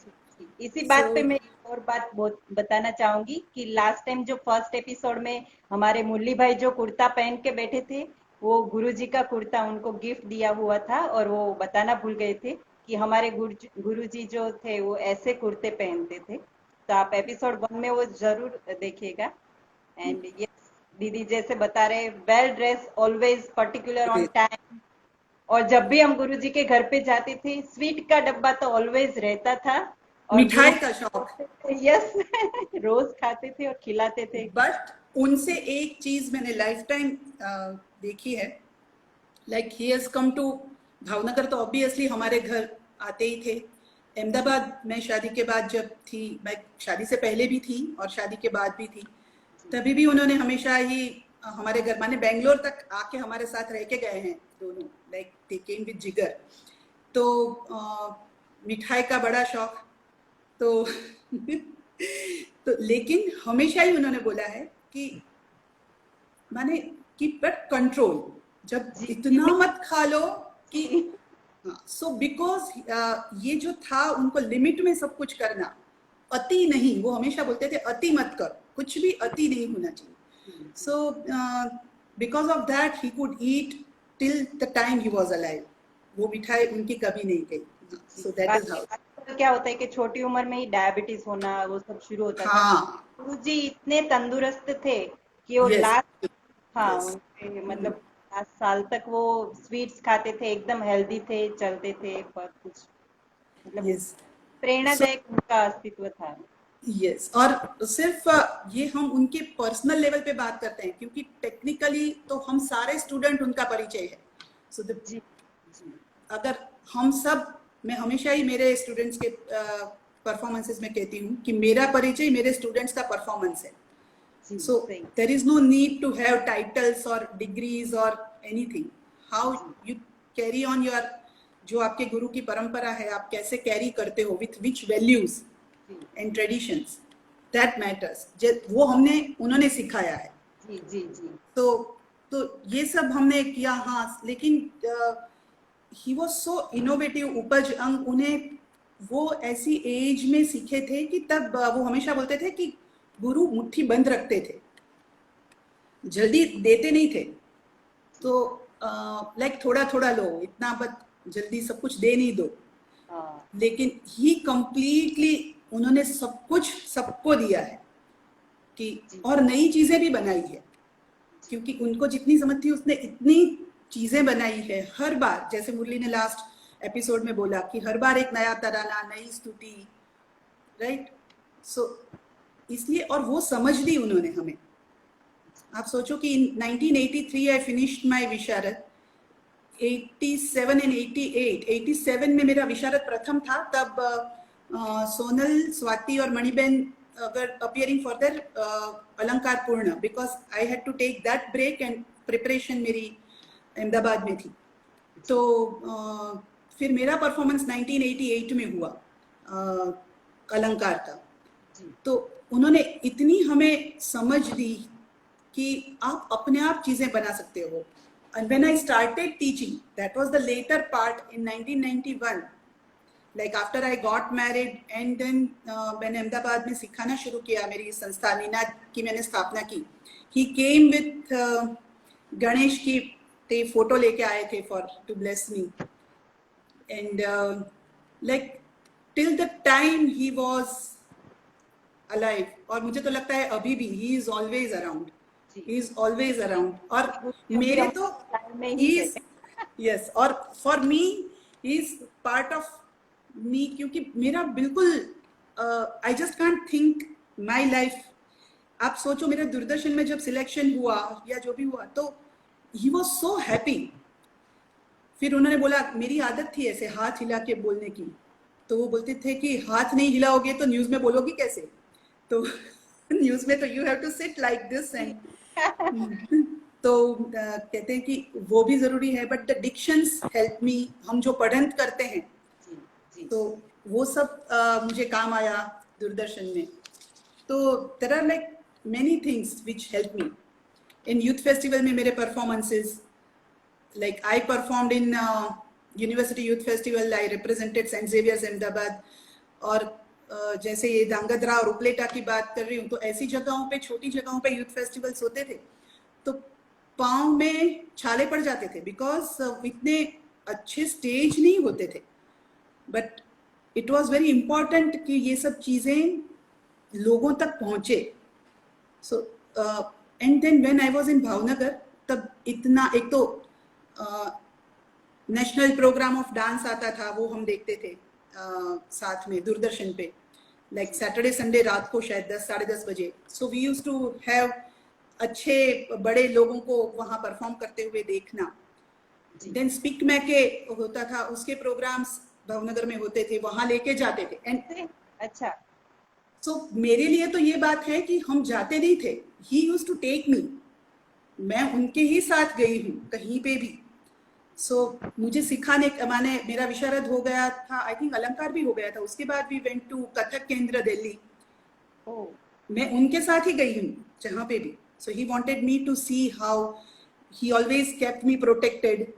इसी बात पे मैं और बात बताना चाहूंगी कि लास्ट टाइम जो फर्स्ट एपिसोड में हमारे मुरली भाई जो कुर्ता पहन के बैठे थे, वो गुरुजी का कुर्ता उनको गिफ्ट दिया हुआ था, और वो बताना भूल गए थे कि हमारे गुरुजी जो थे वो ऐसे कुर्ते पहनते थे. तो आप एपिसोड 1 में वो जरूर देखिएगा. एंड ये दीदी जैसे बता रहे, well dress, always particular on time. और जब भी हम गुरुजी के घर पे जाते थे, स्वीट का डब्बा तो ऑलवेज रहता था, और मिठाई का शौक. यस रोज खाते थे और खिलाते थे. बट उनसे एक चीज मैंने लाइफ टाइम देखी है, like he has come to Bhavnagar, तो ऑब्वियसली हमारे घर आते ही थे. अहमदाबाद में शादी के बाद जब थी, मैं शादी से पहले भी थी और शादी के बाद भी थी, तभी भी उन्होंने हमेशा ही हमारे घर, माने बेंगलोर तक आके हमारे साथ रह के गए हैं दोनों, लाइक दे केम विद जिगर. तो मिठाई का बड़ा शौक. तो लेकिन हमेशा ही उन्होंने बोला है कि माने कीप इट कंट्रोल, जब इतना मत खा लो कि सो बिकॉज ये जो था उनको लिमिट में सब कुछ करना, अति नहीं. वो हमेशा बोलते थे अति मत कर, कुछ भी अति नहीं होना चाहिए. So because of that he could eat till the time he was alive. वो मिठाई उनकी कभी नहीं गई. सो दैट इज हाउ. क्या होता है कि छोटी उम्र में ही डायबिटीज होना वो सब शुरू होता हाँ. था. गुरुजी इतने तंदुरुस्त थे कि वो लास्ट मतलब 5 साल तक वो स्वीट्स खाते थे, एकदम हेल्दी थे, चलते थे, पर कुछ मतलब प्रेरणादायक उनका अस्तित्व था. यस. और सिर्फ ये हम उनके पर्सनल लेवल पे बात करते हैं, क्योंकि टेक्निकली तो हम सारे स्टूडेंट उनका परिचय है. सो अगर हम सब, मैं हमेशा ही मेरे स्टूडेंट्स के परफॉर्मेंसेस में कहती हूँ कि मेरा परिचय मेरे स्टूडेंट्स का परफॉर्मेंस है. So there is no need to have titles or degrees or anything. How you carry on your, जो आपके गुरु की परंपरा है, आप कैसे कैरी करते हो, with which values and traditions, that matters. वो हमने, उन्होंने सिखाया है. जी जी जी. तो ये सब हमने किया. हाँ, लेकिन he was so innovative. उपज अंग उन्हें वो ऐसी एज में सीखे थे कि तब वो हमेशा बोलते थे कि गुरु मुट्ठी बंद रखते थे, जल्दी देते नहीं थे. तो लाइक थोड़ा थोड़ा लो, इतना बस जल्दी सब कुछ दे नहीं दो. लेकिन ही कंप्लीटली उन्होंने सब कुछ सबको दिया है कि, और नई चीजें भी बनाई है, क्योंकि उनको जितनी समझ थी उसने इतनी चीजें बनाई है. हर बार, जैसे मुरली ने लास्ट एपिसोड में बोला कि हर बार एक नया तराना, नई स्तुति, राइट. सो इसलिए, और वो समझ दी उन्होंने हमें. आप सोचो कि 1983 आई फिनिश्ड माय विशारद. 87 एंड 87 में मेरा विशारद प्रथम था. तब सोनल, स्वाति और Maniben were appearing for their Alankar पूर्ण, because I had to take that break and preparation मेरी अहमदाबाद में थी. तो फिर मेरा परफॉर्मेंस 1988 में हुआ अलंकार का. तो उन्होंने इतनी हमें समझ दी कि आप अपने आप चीजें बना सकते हो. And when I started teaching, that was the later part in 1991. Like after I got married and then मैंने अहमदाबाद में सिखाना शुरू किया, मेरी संस्था नीनाद की मैंने स्थापना की. He came with गणेश की ते फोटो लेके आए थे for to bless me. And like till the time he was alive, और मुझे तो लगता है अभी भी he is always around. He is always around. और मेरे तो he is, yes, और for me he is part of me, क्योंकि मेरा बिल्कुल I just can't think my life. आप सोचो मेरे दूरदर्शन में जब सिलेक्शन हुआ या जो भी हुआ, तो he was so happy. फिर उन्होंने बोला, मेरी आदत थी ऐसे हाथ हिला के बोलने की, तो वो बोलते थे कि हाथ नहीं हिलाओगे तो न्यूज में बोलोगी कैसे, तो न्यूज में तो you have to sit like this and तो कहते हैं कि वो भी जरूरी है, but the dictions help me, हम जो पढ़ंत करते हैं तो वो सब मुझे काम आया दूरदर्शन में। तो there are like many things which help me in youth festival में। मेरे performances, like I performed in university youth festival, I represented Saint Xavier's Ahmedabad. और जैसे ये धांगध्रा और उपलेटा की बात कर रही हूँ, तो ऐसी जगहों पे, छोटी जगहों पे यूथ फेस्टिवल्स होते थे तो पाँव में छाले पड़ जाते थे, बिकॉज इतने अच्छे स्टेज नहीं होते थे। But it was very important कि ये सब चीज़ें लोगों तक पहुँचे। So and then when I was in Bhavnagar, तब इतना, एक तो नेशनल प्रोग्राम ऑफ डांस आता था, वो हम देखते थे साथ में दूरदर्शन पे, लाइक सैटरडे संडे रात को शायद 10 साढ़े 10 बजे। So we used to have अच्छे बड़े लोगों को वहाँ परफॉर्म करते हुए देखना। देन स्पीक मैके होता था, उसके प्रोग्राम्स भावनगर में होते थे, वहाँ लेके जाते थे। एंड अच्छा, सो मेरे लिए तो ये बात है कि हम जाते नहीं थे, he used to take me, मैं उनके ही साथ गई हूँ कहीं पे भी। सो मुझे सिखाने, माने मेरा विशारद हो गया था, आई थिंक अलंकार भी हो गया था, उसके बाद वी वेंट टू कथक केंद्र दिल्ली। मैं उनके साथ ही गई हूँ जहाँ पे भी। So he wanted me to see how he always kept me protected.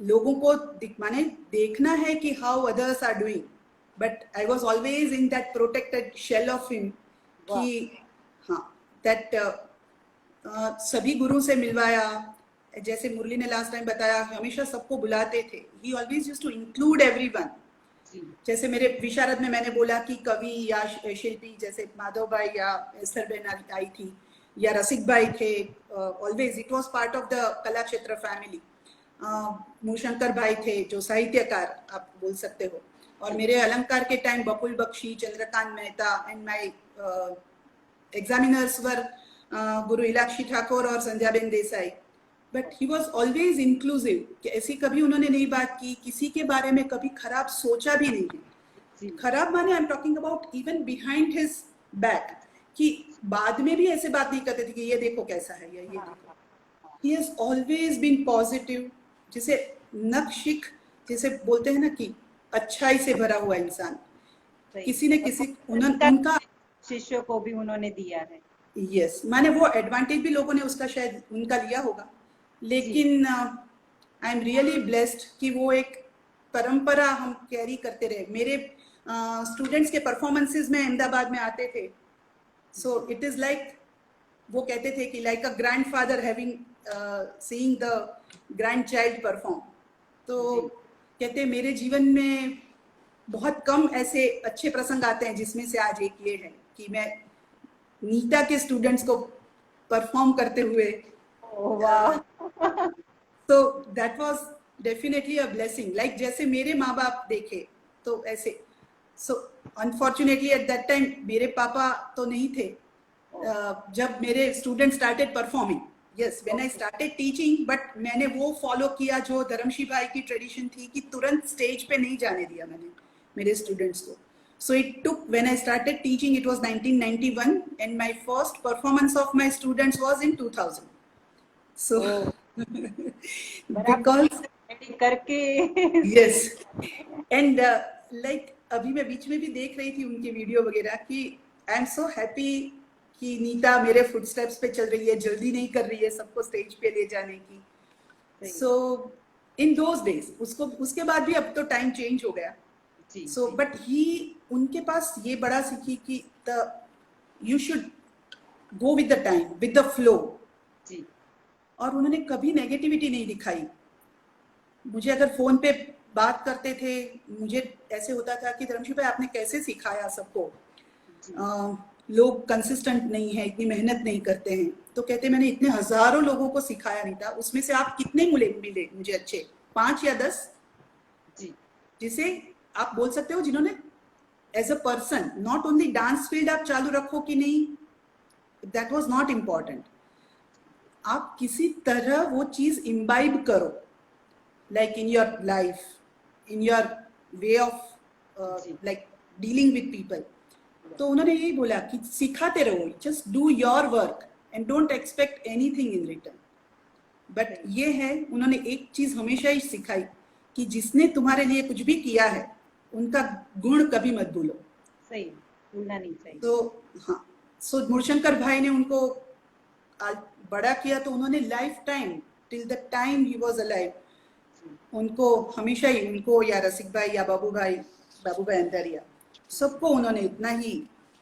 लोगों को माने देखना है कि how others are doing, but I was always in that protected shell of him कि हाँ, दैट सभी गुरु से मिलवाया। जैसे मुरली ने लास्ट टाइम बताया, हमेशा सबको बुलाते थे, he always used to include everyone. जैसे मेरे विशारद में मैंने बोला कि कवि या शिल्पी, जैसे माधव भाई या एस्थर बहन आई थी, या रसिक भाई थे, always it was part of the कला क्षेत्र फैमिली। मूलशंकर भाई थे जो साहित्यकार आप बोल सकते हो, और मेरे अलंकार के time Bakul Bakshi, Chandrakant Mehta, and my examiners were guru Ilakshi Thakur और Sandhyaben Desai. But he was always inclusive, कि ऐसी कभी उन्होंने नहीं बात की, किसी के बारे में कभी खराब सोचा भी नहीं है। खराब माने I am talking about even behind his back, कि बाद में भी ऐसे बात नहीं करते थे कि ये देखो कैसा है या ये देखो। He has always been positive, जिसे नक्शिक जिसे बोलते हैं ना, कि अच्छाई से भरा हुआ इंसान। किसी ने किसी उनका शिष्यों को भी उन्होंने दिया है। यस, माने वो एडवांटेज भी लोगों ने उसका शायद उनका लिया होगा, लेकिन आई एम रियली ब्लेस्ड कि वो एक परंपरा हम कैरी करते रहे। मेरे स्टूडेंट्स के परफॉर्मेंसेस में अहमदाबाद में आते थे, सो इट इज लाइक, वो कहते थे कि like a grandfather having seeing the grand child perform. तो कहते मेरे जीवन में बहुत कम ऐसे अच्छे प्रसंग आते हैं जिसमें से आज एक ये है कि मैं नीता के स्टूडेंट्स को परफॉर्म करते हुए, तो that was definitely a blessing. Like जैसे मेरे माँ बाप देखे तो ऐसे। So unfortunately at that time मेरे पापा तो नहीं थे जब मेरे student started performing. Yes, when I started teaching, but मैंने वो फॉलो किया जो धर्मशी भाई की ट्रेडिशन थी कि तुरंत स्टेज पे नहीं जाने दिया मैंने मेरे स्टूडेंट्स को। So it took, when I started teaching, it was 1991, and my first performance of my students was in 2000. So because करके yes, and like अभी मैं बीच में भी देख रही थी उनकी वीडियो वगैरह कि I am so happy कि नीता मेरे फुटस्टेप्स पे चल रही है, जल्दी नहीं कर रही है सबको स्टेज पे ले जाने की। So in those days, उसके बाद भी अब तो टाइम चेंज हो गया। So but he, उनके पास ये बड़ा सीखी कि you should go with the time, with the flow। और उन्होंने कभी नेगेटिविटी नहीं दिखाई। मुझे अगर फोन पे बात करते थे, मुझे ऐसे होता था कि धर्मशी भाई आपने कैसे सिखाया सबको, लोग कंसिस्टेंट नहीं है, इतनी मेहनत नहीं करते हैं। तो कहते मैंने इतने हजारों लोगों को सिखाया नहीं था, उसमें से आप कितने मिले मुझे अच्छे, 5 या 10 जिसे आप बोल सकते हो जिन्होंने as a person, not only dance field आप चालू रखो कि नहीं, दैट वाज नॉट इम्पॉर्टेंट। आप किसी तरह वो चीज इम्बाइब करो, like in your life, in your way of like dealing with people. तो उन्होंने यही बोला कि सिखाते रहो, just do your work and don't expect anything in return. But ये है, उन्होंने एक चीज हमेशा ही सिखाई कि जिसने तुम्हारे लिए कुछ भी किया है उनका गुण कभी मत भूलो। सही, भूलना नहीं चाहिए। तो हाँ, सो मूलशंकर भाई ने उनको बड़ा किया, तो उन्होंने life time till the time he was alive उनको हमेशा ही, उनको या रसिक भाई या बाबू भाई अंतरिया, सबको उन्होंने इतना ही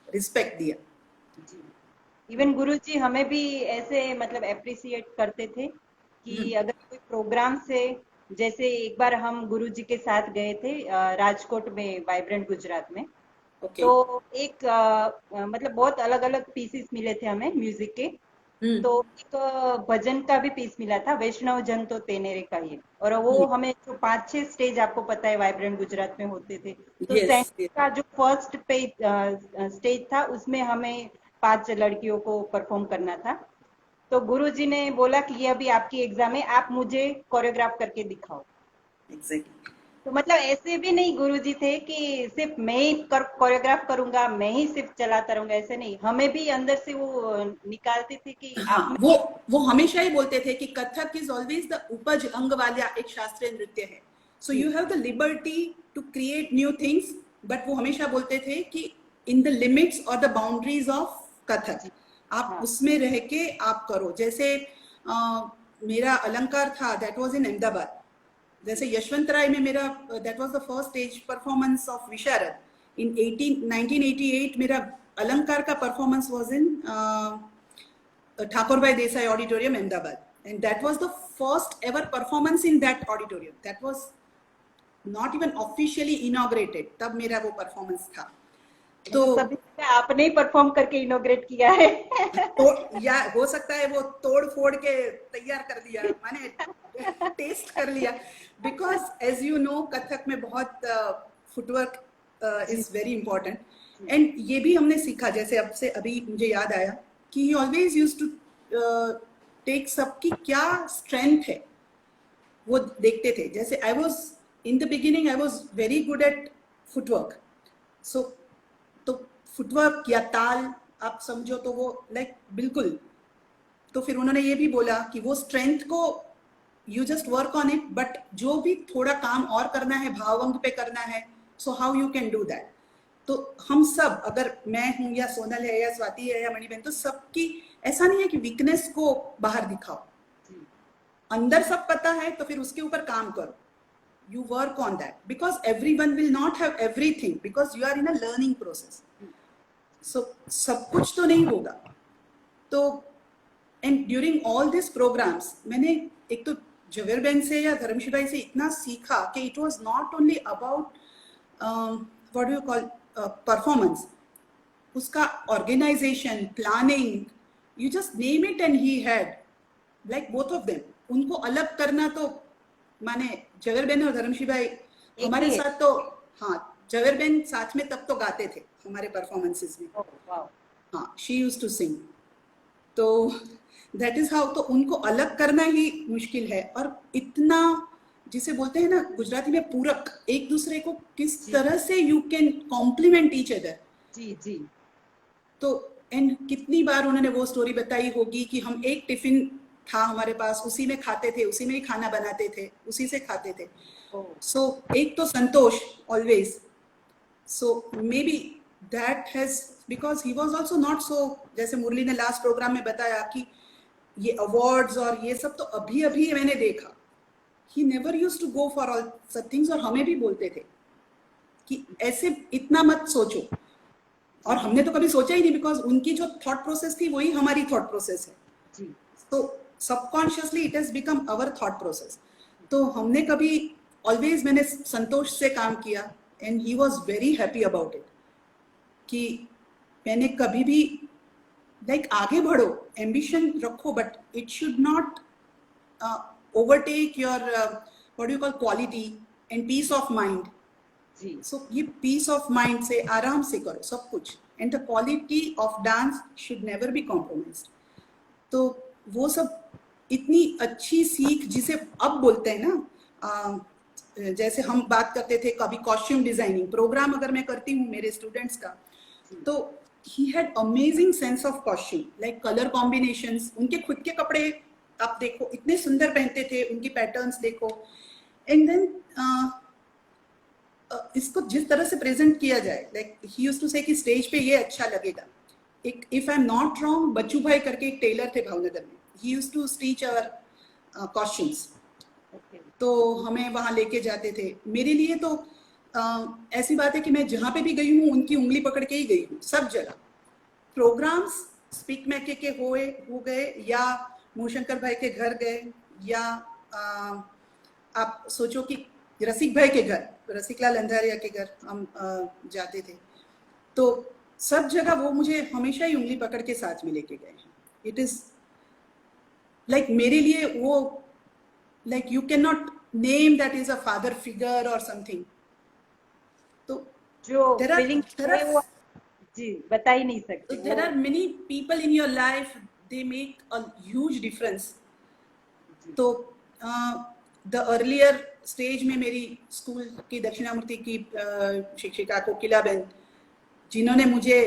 रिस्पेक्ट दिया। इवन गुरुजी हमें भी ऐसे मतलब अप्रिशिएट करते थे कि अगर कोई प्रोग्राम से, जैसे एक बार हम गुरुजी के साथ गए थे राजकोट में, वाइब्रेंट गुजरात में। तो एक मतलब बहुत अलग अलग पीसेस मिले थे हमें म्यूजिक के। तो एक भजन का भी पीस मिला था, वैष्णव जन तो तेनेरे का ये, और वो हमें जो 5-6 स्टेज आपको पता है वाइब्रेंट गुजरात में होते थे, तो सेंटर का जो फर्स्ट स्टेज था उसमें हमें 5 लड़कियों को परफॉर्म करना था। तो गुरुजी ने बोला कि ये अभी आपकी एग्जाम है, आप मुझे कोरियोग्राफ करके दिखाओ। एग्जैक्टली। तो मतलब ऐसे भी नहीं गुरुजी थे कि सिर्फ मैं ही कोरियोग्राफ करूंगा, मैं ही सिर्फ चलाता रहूंगा, ऐसे नहीं, हमें भी अंदर से वो निकालते थे कि हाँ, वो हमेशा ही बोलते थे कि कथक इज ऑलवेज द उपज अंग वाला एक शास्त्रीय नृत्य है, so you have the liberty to create new things, but वो हमेशा बोलते थे कि इन द लिमिट्स और द बाउंड्रीज ऑफ कथक, आप उसमें रह के आप करो। जैसे मेरा अलंकार था, दैट वाज इन अहमदाबाद। जैसे यशवंत राय में मेरा that was the first stage performance of Visharad in 1988। मेरा अलंकार का performance was in Thakur bhai Desai auditorium Ahmedabad, and that was the first ever performance in that auditorium. That was not even officially inaugurated, तब मेरा वो performance था। तो सभी आपने ही परफॉर्म करके इनॉग्रेट किया है। तो या हो सकता है वो तोड़ फोड़ के तैयार कर दिया, मैंने टेस्ट कर लिया, because as you know Kathak में बहुत footwork is very important. And ये भी हमने सीखा, जैसे अब से अभी मुझे याद आया कि he always used to take सबकी क्या स्ट्रेंथ है वो देखते थे। जैसे I was in the beginning I was very good at footwork, so तो फुटवर्क या ताल आप समझो तो वो लाइक बिल्कुल। तो फिर उन्होंने ये भी बोला कि वो स्ट्रेंथ को you just work on it, but जो भी थोड़ा काम और करना है, भावंग पे करना है, so how you can do that. तो हम सब, अगर मैं हूं या सोनल है या स्वाति है या मणिबेन, तो सबकी ऐसा नहीं है कि वीकनेस को बाहर दिखाओ, अंदर सब पता है तो फिर उसके ऊपर काम करो। You work on that because everyone will not have everything because you are in a learning process. So सब कुछ तो नहीं होगा। तो and during all these programs मैंने एक तो जवेरबेन से या धर्मशिभाई से इतना सीखा कि it was not only about what do you call performance, उसका organization, planning, you just name it and he had like both of them. उनको अलग करना तो माने जवेरबेन और धर्मशिभाई हमारे साथ तो, हाँ जवेरबेन साथ में तब तो गाते थे हमारे परफॉर्मेंसेस में। हाँ, शी यूज्ड टू सिंग, तो दैट इज हाउ। तो उनको अलग करना ही मुश्किल है, और इतना जिसे बोलते हैं ना गुजराती में पूरक, एक दूसरे को किस तरह से you can compliment each other. जी जी। तो एंड कितनी बार उन्होंने वो स्टोरी बताई होगी कि हम एक टिफिन था हमारे पास, उसी में खाते थे, उसी में ही खाना बनाते थे, उसी से खाते थे। सो एक तो Santosh always, so maybe that has, because he was also not so, जैसे मुरली ने लास्ट प्रोग्राम में बताया कि ये अवार्ड्स और ये सब तो अभी अभी मैंने देखा। He never used to go for all such things, और हमें भी बोलते थे कि ऐसे इतना मत सोचो, और हमने तो कभी सोचा ही नहीं, बिकॉज उनकी जो थॉट प्रोसेस थी वही हमारी थॉट प्रोसेस है। तो subconsciously it has become our thought process. तो हमने कभी ऑलवेज, मैंने संतोष से काम किया and he was very happy about it, कि मैंने कभी भी लाइक आगे बढ़ो, एम्बिशन रखो, but it should not overtake your what you call quality and peace of mind. So ये पीस ऑफ माइंड से आराम से करो सब कुछ, and the quality of dance should never be compromised. तो वो सब इतनी अच्छी सीख, जिसे अब बोलते हैं ना जैसे हम बात करते थे कभी कॉस्ट्यूम डिजाइनिंग प्रोग्राम अगर मैं करती हूँ मेरे स्टूडेंट्स का, तो he had amazing sense of costume, like colour combinations, उनके खुद के कपड़े आप देखो इतने सुंदर पहनते थे, उनकी पैटर्न्स देखो, एंड देन इसको जिस तरह से प्रेजेंट किया जाए, like he used to say कि स्टेज पे ये अच्छा लगेगा। एक if I am not wrong Bachchu bhai करके एक टेलर थे भावनगर में, he used to stitch our costumes, तो हमें वहां लेके जाते थे। मेरे लिए तो ऐसी बात है कि मैं जहां पे भी गई हूँ उनकी उंगली पकड़ के ही गई हूँ, सब जगह प्रोग्राम्स स्पीक मैके के हो गए या मोशंकर भाई के घर गए, या आप सोचो कि रसिक भाई के घर, रसिकलाल अंधारिया के घर हम जाते थे, तो सब जगह वो मुझे हमेशा ही उंगली पकड़ के साथ में लेके गए हैं। इट इज लाइक मेरे लिए वो like you cannot name that is a father figure or something, तो जो there are वो जी बता ही नहीं सकते। there are many people in your life, they make a huge difference। तो the earlier stage में मेरी स्कूल की दक्षिणामूर्ति की शिक्षिका कोकिला बहन, जिन्होंने मुझे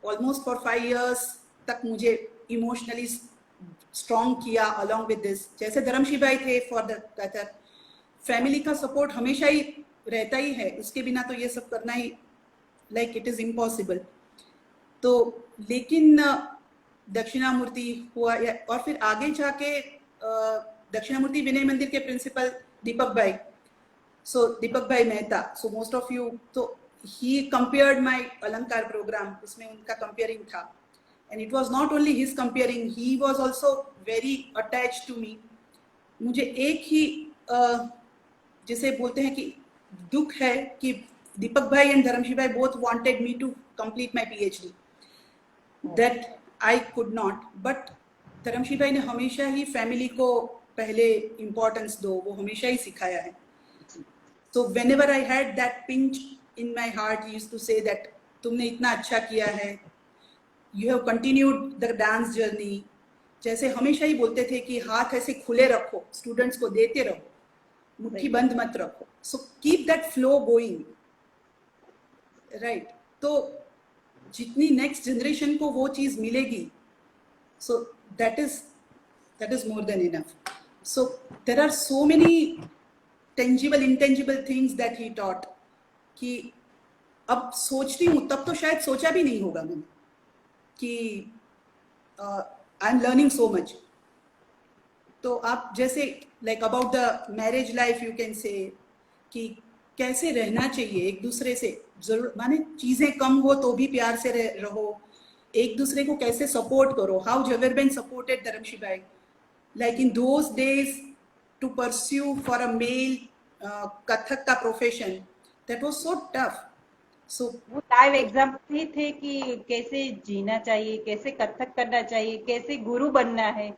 almost for 5 years तक मुझे इमोशनली स्ट्रॉन्ग किया अलॉन्ग विद दिस, जैसे धर्मशी भाई थे फॉर द कथक। फैमिली का सपोर्ट हमेशा ही रहता ही है, उसके बिना तो ये सब करना ही लाइक इट इज इम्पॉसिबल। तो लेकिन दक्षिणामूर्ति हुआ, और फिर आगे जाके दक्षिणामूर्ति विनय मंदिर के प्रिंसिपल दीपक भाई, सो दीपक भाई Mehta, so most of you, तो ही कंपेयर्ड माय अलंकार प्रोग्राम, उसमें उनका कंपेयरिंग था, and it was not only his comparing, he was also very attached to me। मुझे एक ही जिसे बोलते हैं कि दुख है कि दीपक भाई एंड धर्मशी भाई both wanted me to complete my PhD, that I could not, but धर्मशी भाई ने हमेशा ही फैमिली को पहले इम्पोर्टेंस दो, वो हमेशा ही सिखाया है। So whenever I had that pinch in my heart, he used to say that तुमने इतना अच्छा किया है, you have continued the dance journey। जैसे हमेशा ही बोलते थे कि हाथ ऐसे खुले रखो, स्टूडेंट्स को देते रहो, मुट्ठी बंद मत रखो, so keep that flow going, right? तो जितनी नेक्स्ट जनरेशन को वो चीज मिलेगी, so that is more than enough। so there are so many tangible intangible things that he taught कि अब सोचती हूँ, तब तो शायद सोचा भी नहीं होगा मैंने कि I am learning so much. तो आप जैसे like about the marriage life you can से कि कैसे रहना चाहिए एक दूसरे से, जरूर माने चीजें कम हो तो भी प्यार से रहो, एक दूसरे को कैसे सपोर्ट करो, how जवेरबेन supported Dharmashi bhai, like in those days to pursue for a male Kathak का profession, that was so tough. So, वो लाइव एग्जाम्पल ही थे कि कैसे जीना चाहिए, कैसे कथक करना चाहिए, कैसे गुरु बनना है,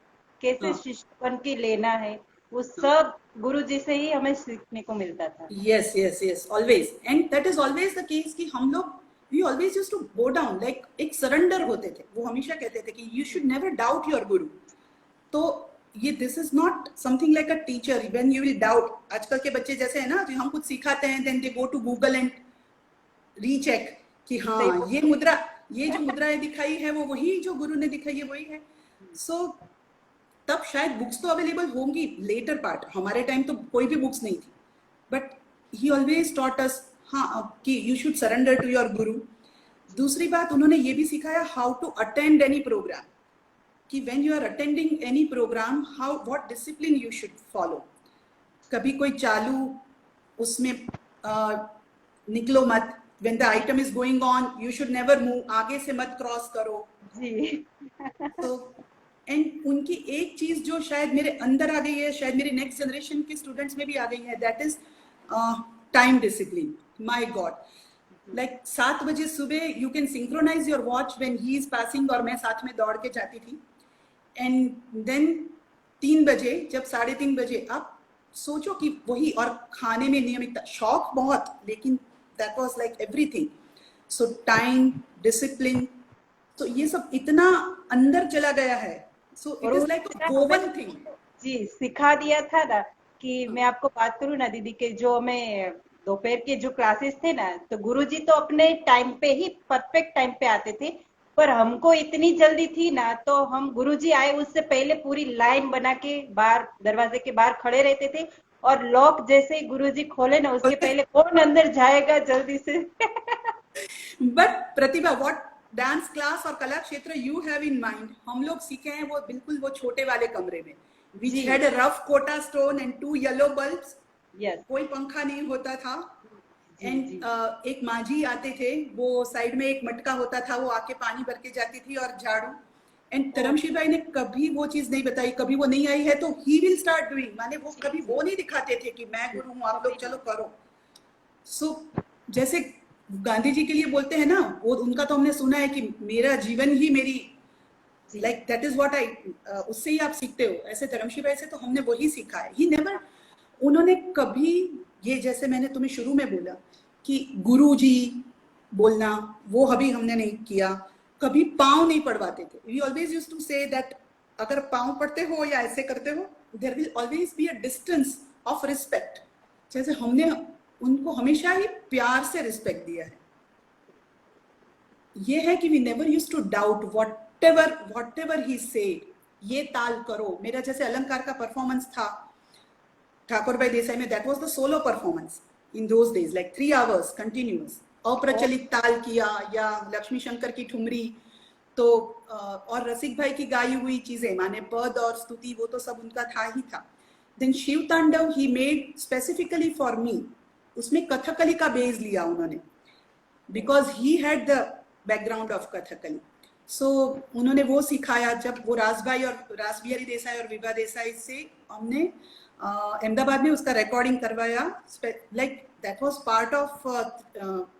कैसे शिष्य बन के लेना है, वो सब गुरु जी से ही हमें सीखने को मिलता था। Yes, yes, yes, always, and that is always the case कि हम लोग we always used to go down, like एक सरेंडर होते थे, वो हमेशा कहते थे कि you should never doubt your guru। तो ये this is not something like a teacher when you will doubt। आजकल के बच्चे जैसे है ना, जो हम कुछ सिखाते हैं then they go to Google and recheck कि हाँ ये मुद्रा, ये जो मुद्राएं दिखाई है वो वही जो गुरु ने दिखाई है वही है। सो तब शायद बुक्स तो अवेलेबल होंगी लेटर पार्ट, हमारे टाइम तो कोई भी बुक्स नहीं थी, but he always taught us हाँ कि you should surrender to your guru. दूसरी बात उन्होंने ये भी सिखाया how to attend any programme, कि when you are attending any programme how what discipline you should follow. कभी कोई चालू उसमें निकलो मत, when the item is going on you should never move, आगे से मत क्रॉस करो जी। तो एंड उनकी एक चीज जो शायद मेरे अंदर आ गई है, शायद मेरी नेक्स्ट जनरेशन के स्टूडेंट्स में भी आ गई है, that is time discipline. My god, like 7 बजे सुबह you can synchronise your watch when he is passing, और मैं साथ में दौड़ के जाती थी, एंड देन 3 बजे जब 3:30 बजे आप सोचो कि वही, और खाने में नियमितता, शौक बहुत, लेकिन that was like everything। so time discipline, तो ये सब इतना अंदर चला गया है, so it is like a woven thing। जी सिखा दिया था ना कि मैं आपको बात करूँ ना दीदी के जो हमें दोपहर के जो क्लासेस थे ना, तो गुरुजी तो अपने टाइम पे ही परफेक्ट टाइम पे आते थे, पर हमको इतनी जल्दी थी ना, तो हम गुरुजी आए उससे पहले पूरी लाइन बना के बाहर दरवाजे के बाहर खड़े रहते थे, और लॉक जैसे ही गुरुजी खोले ना उसके पहले कौन अंदर जाएगा जल्दी से। But Pratibha, what dance class और कला क्षेत्र यू हैव इन माइंड, हम लोग सीखे हैं वो बिल्कुल वो छोटे वाले कमरे में, विच जी। Had a rough Kota stone and 2 yellow bulbs, yes. कोई पंखा नहीं होता था, जी एंड जी। एक मांझी आते थे, वो साइड में एक मटका होता था, वो आके पानी भर के जाती थी और झाड़ू, एंड धर्मशील भाई ने कभी वो चीज नहीं बताई, कभी वो नहीं आई है तो ही विल स्टार्ट डूइंग, माने वो कभी वो नहीं दिखाते थे कि मैं गुरु हूँ आप लोग चलो करो। सो जैसे गांधी जी के लिए बोलते हैं ना, वो उनका तो हमने सुना है कि मेरा जीवन ही मेरी, like that is what I, उससे ही आप सीखते हो, ऐसे धर्मशील भाई से तो हमने वही सीखा है। ही नेवर, उन्होंने कभी ये, जैसे मैंने तुम्हें शुरू में बोला कि गुरु जी बोलना, वो अभी हमने नहीं किया, कभी पाँव नहीं पड़वाते थे। We always used to say that अगर पाँव पड़ते हो या ऐसे करते हो, there will always be a distance of respect, जैसे हमने उनको हमेशा ही प्यार से रिस्पेक्ट दिया है। ये है कि we never used to doubt whatever he said, ये ताल करो। मेरा जैसे अलंकार का परफॉर्मेंस था ठाकुर भाई देसाई में, that was the solo performance in those days, like 3 hours continuous, अप्रचलित ताल किया या लक्ष्मी शंकर की ठुमरी, तो और रसिक भाई की गाई हुई चीजें, माने पद और स्तुति, वो तो सब उनका था ही था। Then Shiv Tandav he made specifically for me, उसमें कथकली का बेस लिया उन्होंने, because he had the background of Kathakali. So उन्होंने वो सिखाया। जब वो रासभाई और रासबिहारी देसाई और विभा देसाई से हमने अहमदाबाद में उसका रिकॉर्डिंग करवाया, like that was part of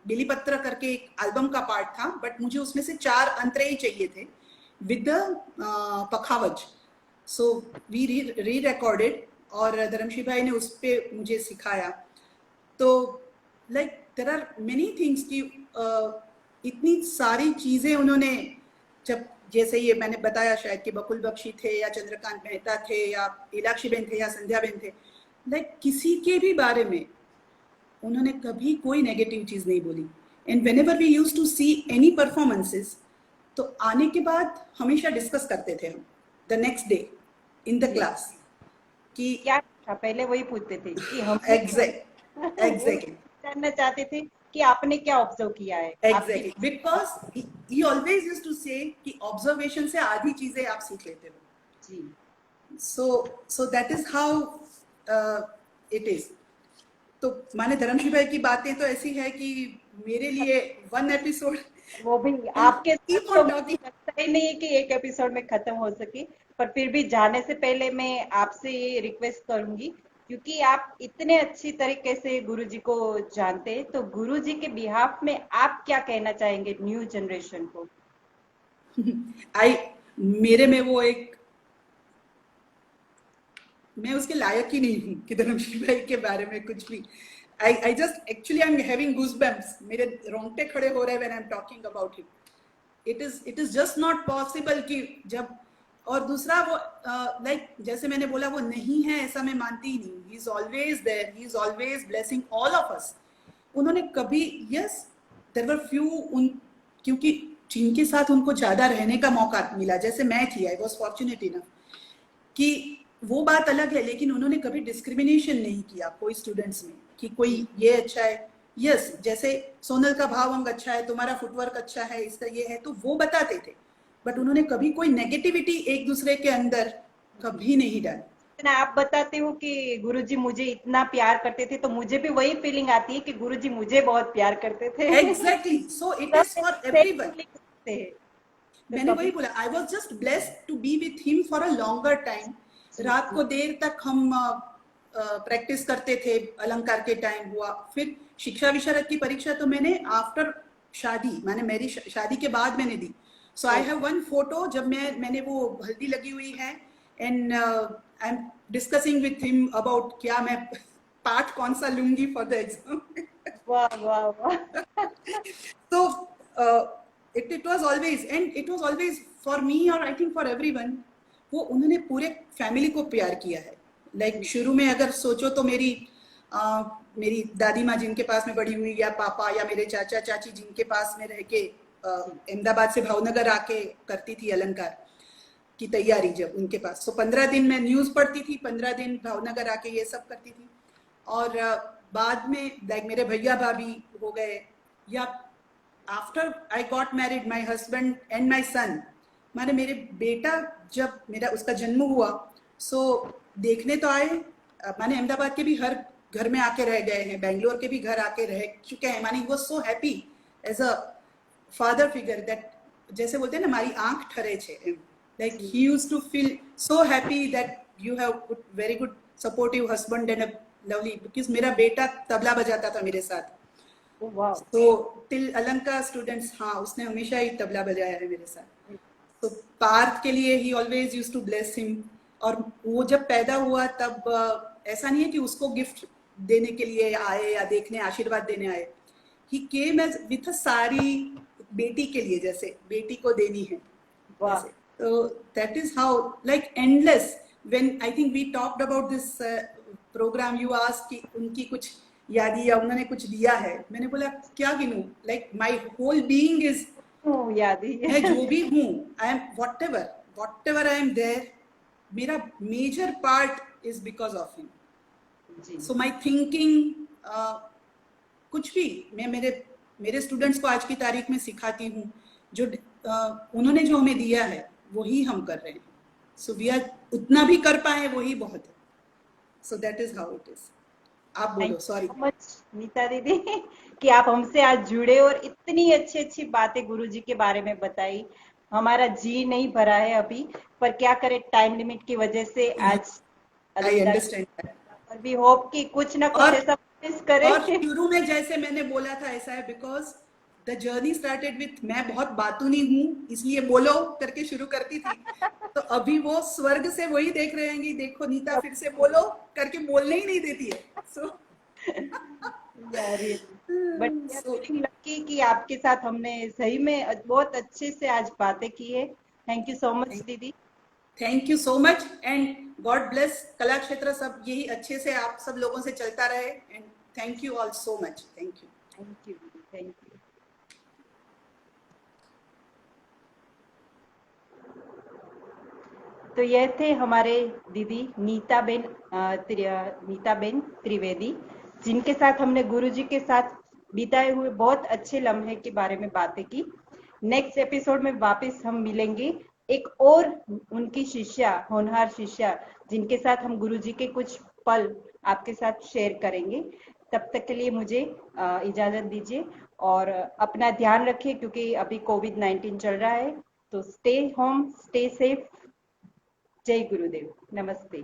Bilipatra करके एक एल्बम का पार्ट था, बट मुझे उसमें से 4 अंतरे ही चाहिए थे with the pakhawaj. So we rerecorded और धर्मशील भाई ने उस पर मुझे सिखाया। तो like there are many things की इतनी सारी चीजें उन्होंने, जब जैसे ये मैंने बताया शायद कि बकुल बख्शी थे या चंद्रकांत मेहता थे या इलाक्षी बेन थे या संध्या बेन थे, लाइक किसी के भी बारे में उन्होंने कभी कोई नेगेटिव चीज नहीं बोली। And whenever we used to see any performances, तो आने के बाद हमेशा डिस्कस करते थे हम the next day in the class कि क्या था, पहले वही पूछते थे कि हम एग्जैक्टली जानना चाहते थे कि आपने क्या ऑब्जर्व किया है। Exactly, because he always used to say कि ऑब्जर्वेशन से आधी चीजें आप सीख लेते हो जी। So that is how it is. तो माने धर्मशील भाई की बातें तो ऐसी है कि मेरे लिए 1 एपिसोड, वो भी आपके साथ तो मुझे लगता ही नहीं है कि एक एपिसोड में खत्म हो सके, पर फिर भी जाने से पहले मैं आपसे ये रिक्वेस्ट करूंगी, क्योंकि आप इतने अच्छी तरीके से गुरुजी को जानते हैं, तो गुरुजी के बिहाफ में आप क्या कहना चाहेंगे न्यू जनरेशन को? मेरे में वो एक, मैं उसके लायक ही नहीं हूँ कि धर्मशील भाई के बारे में कुछ भी। I just actually I'm having goosebumps, मेरे रोंगटे खड़े हो रहे हैं when I'm talking about him. It is just not possible कि जब, और दूसरा वो लाइक जैसे मैंने बोला वो नहीं है ऐसा मैं मानती ही नहीं। He is always there, he is always blessing all of us. उन्होंने कभी, yes there were few, क्योंकि जिनके साथ उनको ज्यादा रहने का मौका मिला, जैसे मैं थी, I was fortunate enough कि वो बात अलग है, लेकिन उन्होंने कभी डिस्क्रिमिनेशन नहीं किया कोई स्टूडेंट्स में कि कोई ये अच्छा है, यस जैसे सोनल का भाव अंग अच्छा है, तुम्हारा फुटवर्क अच्छा है, इसका ये है, तो वो बताते थे, बट उन्होंने कभी कोई नेगेटिविटी एक दूसरे के अंदर कभी नहीं डाली। आप बताते हो कि गुरुजी मुझे इतना प्यार करते थे, तो मुझे भी वही फीलिंग आती है कि गुरुजी मुझे बहुत प्यार करते थे। Exactly, so it is for everyone. मैंने वही बोला, I was just blessed to be with him for a longer time. रात को देर तक हम प्रैक्टिस करते थे, अलंकार के टाइम हुआ, फिर शिक्षा विशारद की परीक्षा तो मैंने आफ्टर शादी, मैंने मेरी शादी के बाद मैंने दी। सो आई हैव वन फोटो जब मैंने वो हल्दी लगी हुई है, and I am discussing with him about क्या मैं पाठ कौन सा लूंगी फॉर द एग्जाम। वाह वाह वाह। तो it was always, and it was always for me or I think for everyone, वो उन्होंने पूरे फैमिली को प्यार किया है, लाइक शुरू में अगर सोचो तो मेरी दादी माँ जिनके पास में बड़ी हुई, या पापा या मेरे चाचा चाची जिनके पास में रह के अहमदाबाद से भावनगर आके करती थी अलंकार की तैयारी, जब उनके पास, तो 15 दिन मैं न्यूज पढ़ती थी, 15 दिन भावनगर आके ये सब करती थी। और बाद में लाइक मेरे भैया भाभी हो गए, या after I got married my husband and my son, माने मेरे बेटा जब मेरा उसका जन्म हुआ, सो देखने तो आए, माने अहमदाबाद के भी हर घर में आके रह गए हैं, बेंगलोर के भी घर आके रह चुके हैं, माने he was so happy as a father figure that, जैसे बोलते हैं ना हमारी आंख ठरे छे, like he used to feel so happy that you have good, very good supportive husband and a lovely, because मेरा बेटा तबला बजाता था मेरे साथ, तो टिल अलंका स्टूडेंट्स, हाँ उसने हमेशा ही तबला बजाया है मेरे साथ। तो पार्थ के लिए he always used to bless him, और वो जब पैदा हुआ तब ऐसा नहीं है कि उसको गिफ्ट देने के लिए आए या देखने आशीर्वाद देने आए, he came as with a sari बेटी के लिए, जैसे बेटी को देनी है जैसे। So that is how, like endless, when I think we talked about this program, you asked कि उनकी कुछ यादी या उन्होंने कुछ दिया है, मैंने बोला क्या गिनूं, like my whole being is यादी मैं जो भी हूँ, I am whatever I am there, मेरा major part is because of him. So my thinking, कुछ भी मैं मेरे स्टूडेंट्स को आज की तारीख में सिखाती हूँ, जो उन्होंने जो हमें दिया है वही हम कर रहे हैं, सो वी आर उतना भी कर पाए वही बहुत है, सो that is how it is. आप बोलो, सॉरी। नीता दीदी कि आप हमसे आज जुड़े और इतनी अच्छी अच्छी बातें गुरुजी के बारे में बताई, हमारा जी नहीं भरा है अभी, पर क्या करें टाइम लिमिट की वजह से आज आई अंडरस्टैंड, पर भी होप कि कुछ ना कुछ ऐसा मिस करें। और शुरू में जैसे मैंने बोला था ऐसा है, because the journey started with मैं बहुत बातूनी हूँ इसलिए बोलो करके शुरू करती थी, तो अभी वो स्वर्ग से वही देख रहे हैं कि देखो नीता फिर से बोलो करके बोलने ही नहीं देती है, सो बट लकी कि आपके साथ हमने सही में बहुत अच्छे से आज बातें की है। थैंक यू सो मच दीदी, thank you so much, and God bless कला क्षेत्र सब यही अच्छे से आप सब लोगों से चलता रहे, and thank you all so much, thank you, thank you, thank you. तो ये थे हमारे दीदी नीता बेन त्रिवेदी, जिनके साथ हमने गुरुजी के साथ बिताए हुए बहुत अच्छे लम्हे के बारे में बातें की। नेक्स्ट एपिसोड में वापस हम मिलेंगे एक और उनकी शिष्या, होनहार शिष्या, जिनके साथ हम गुरुजी के कुछ पल आपके साथ शेयर करेंगे। तब तक के लिए मुझे इजाजत दीजिए और अपना ध्यान रखिए, क्योंकि अभी कोविड-19 चल रहा है, तो स्टे होम, स्टे सेफ। जय गुरुदेव, नमस्ते।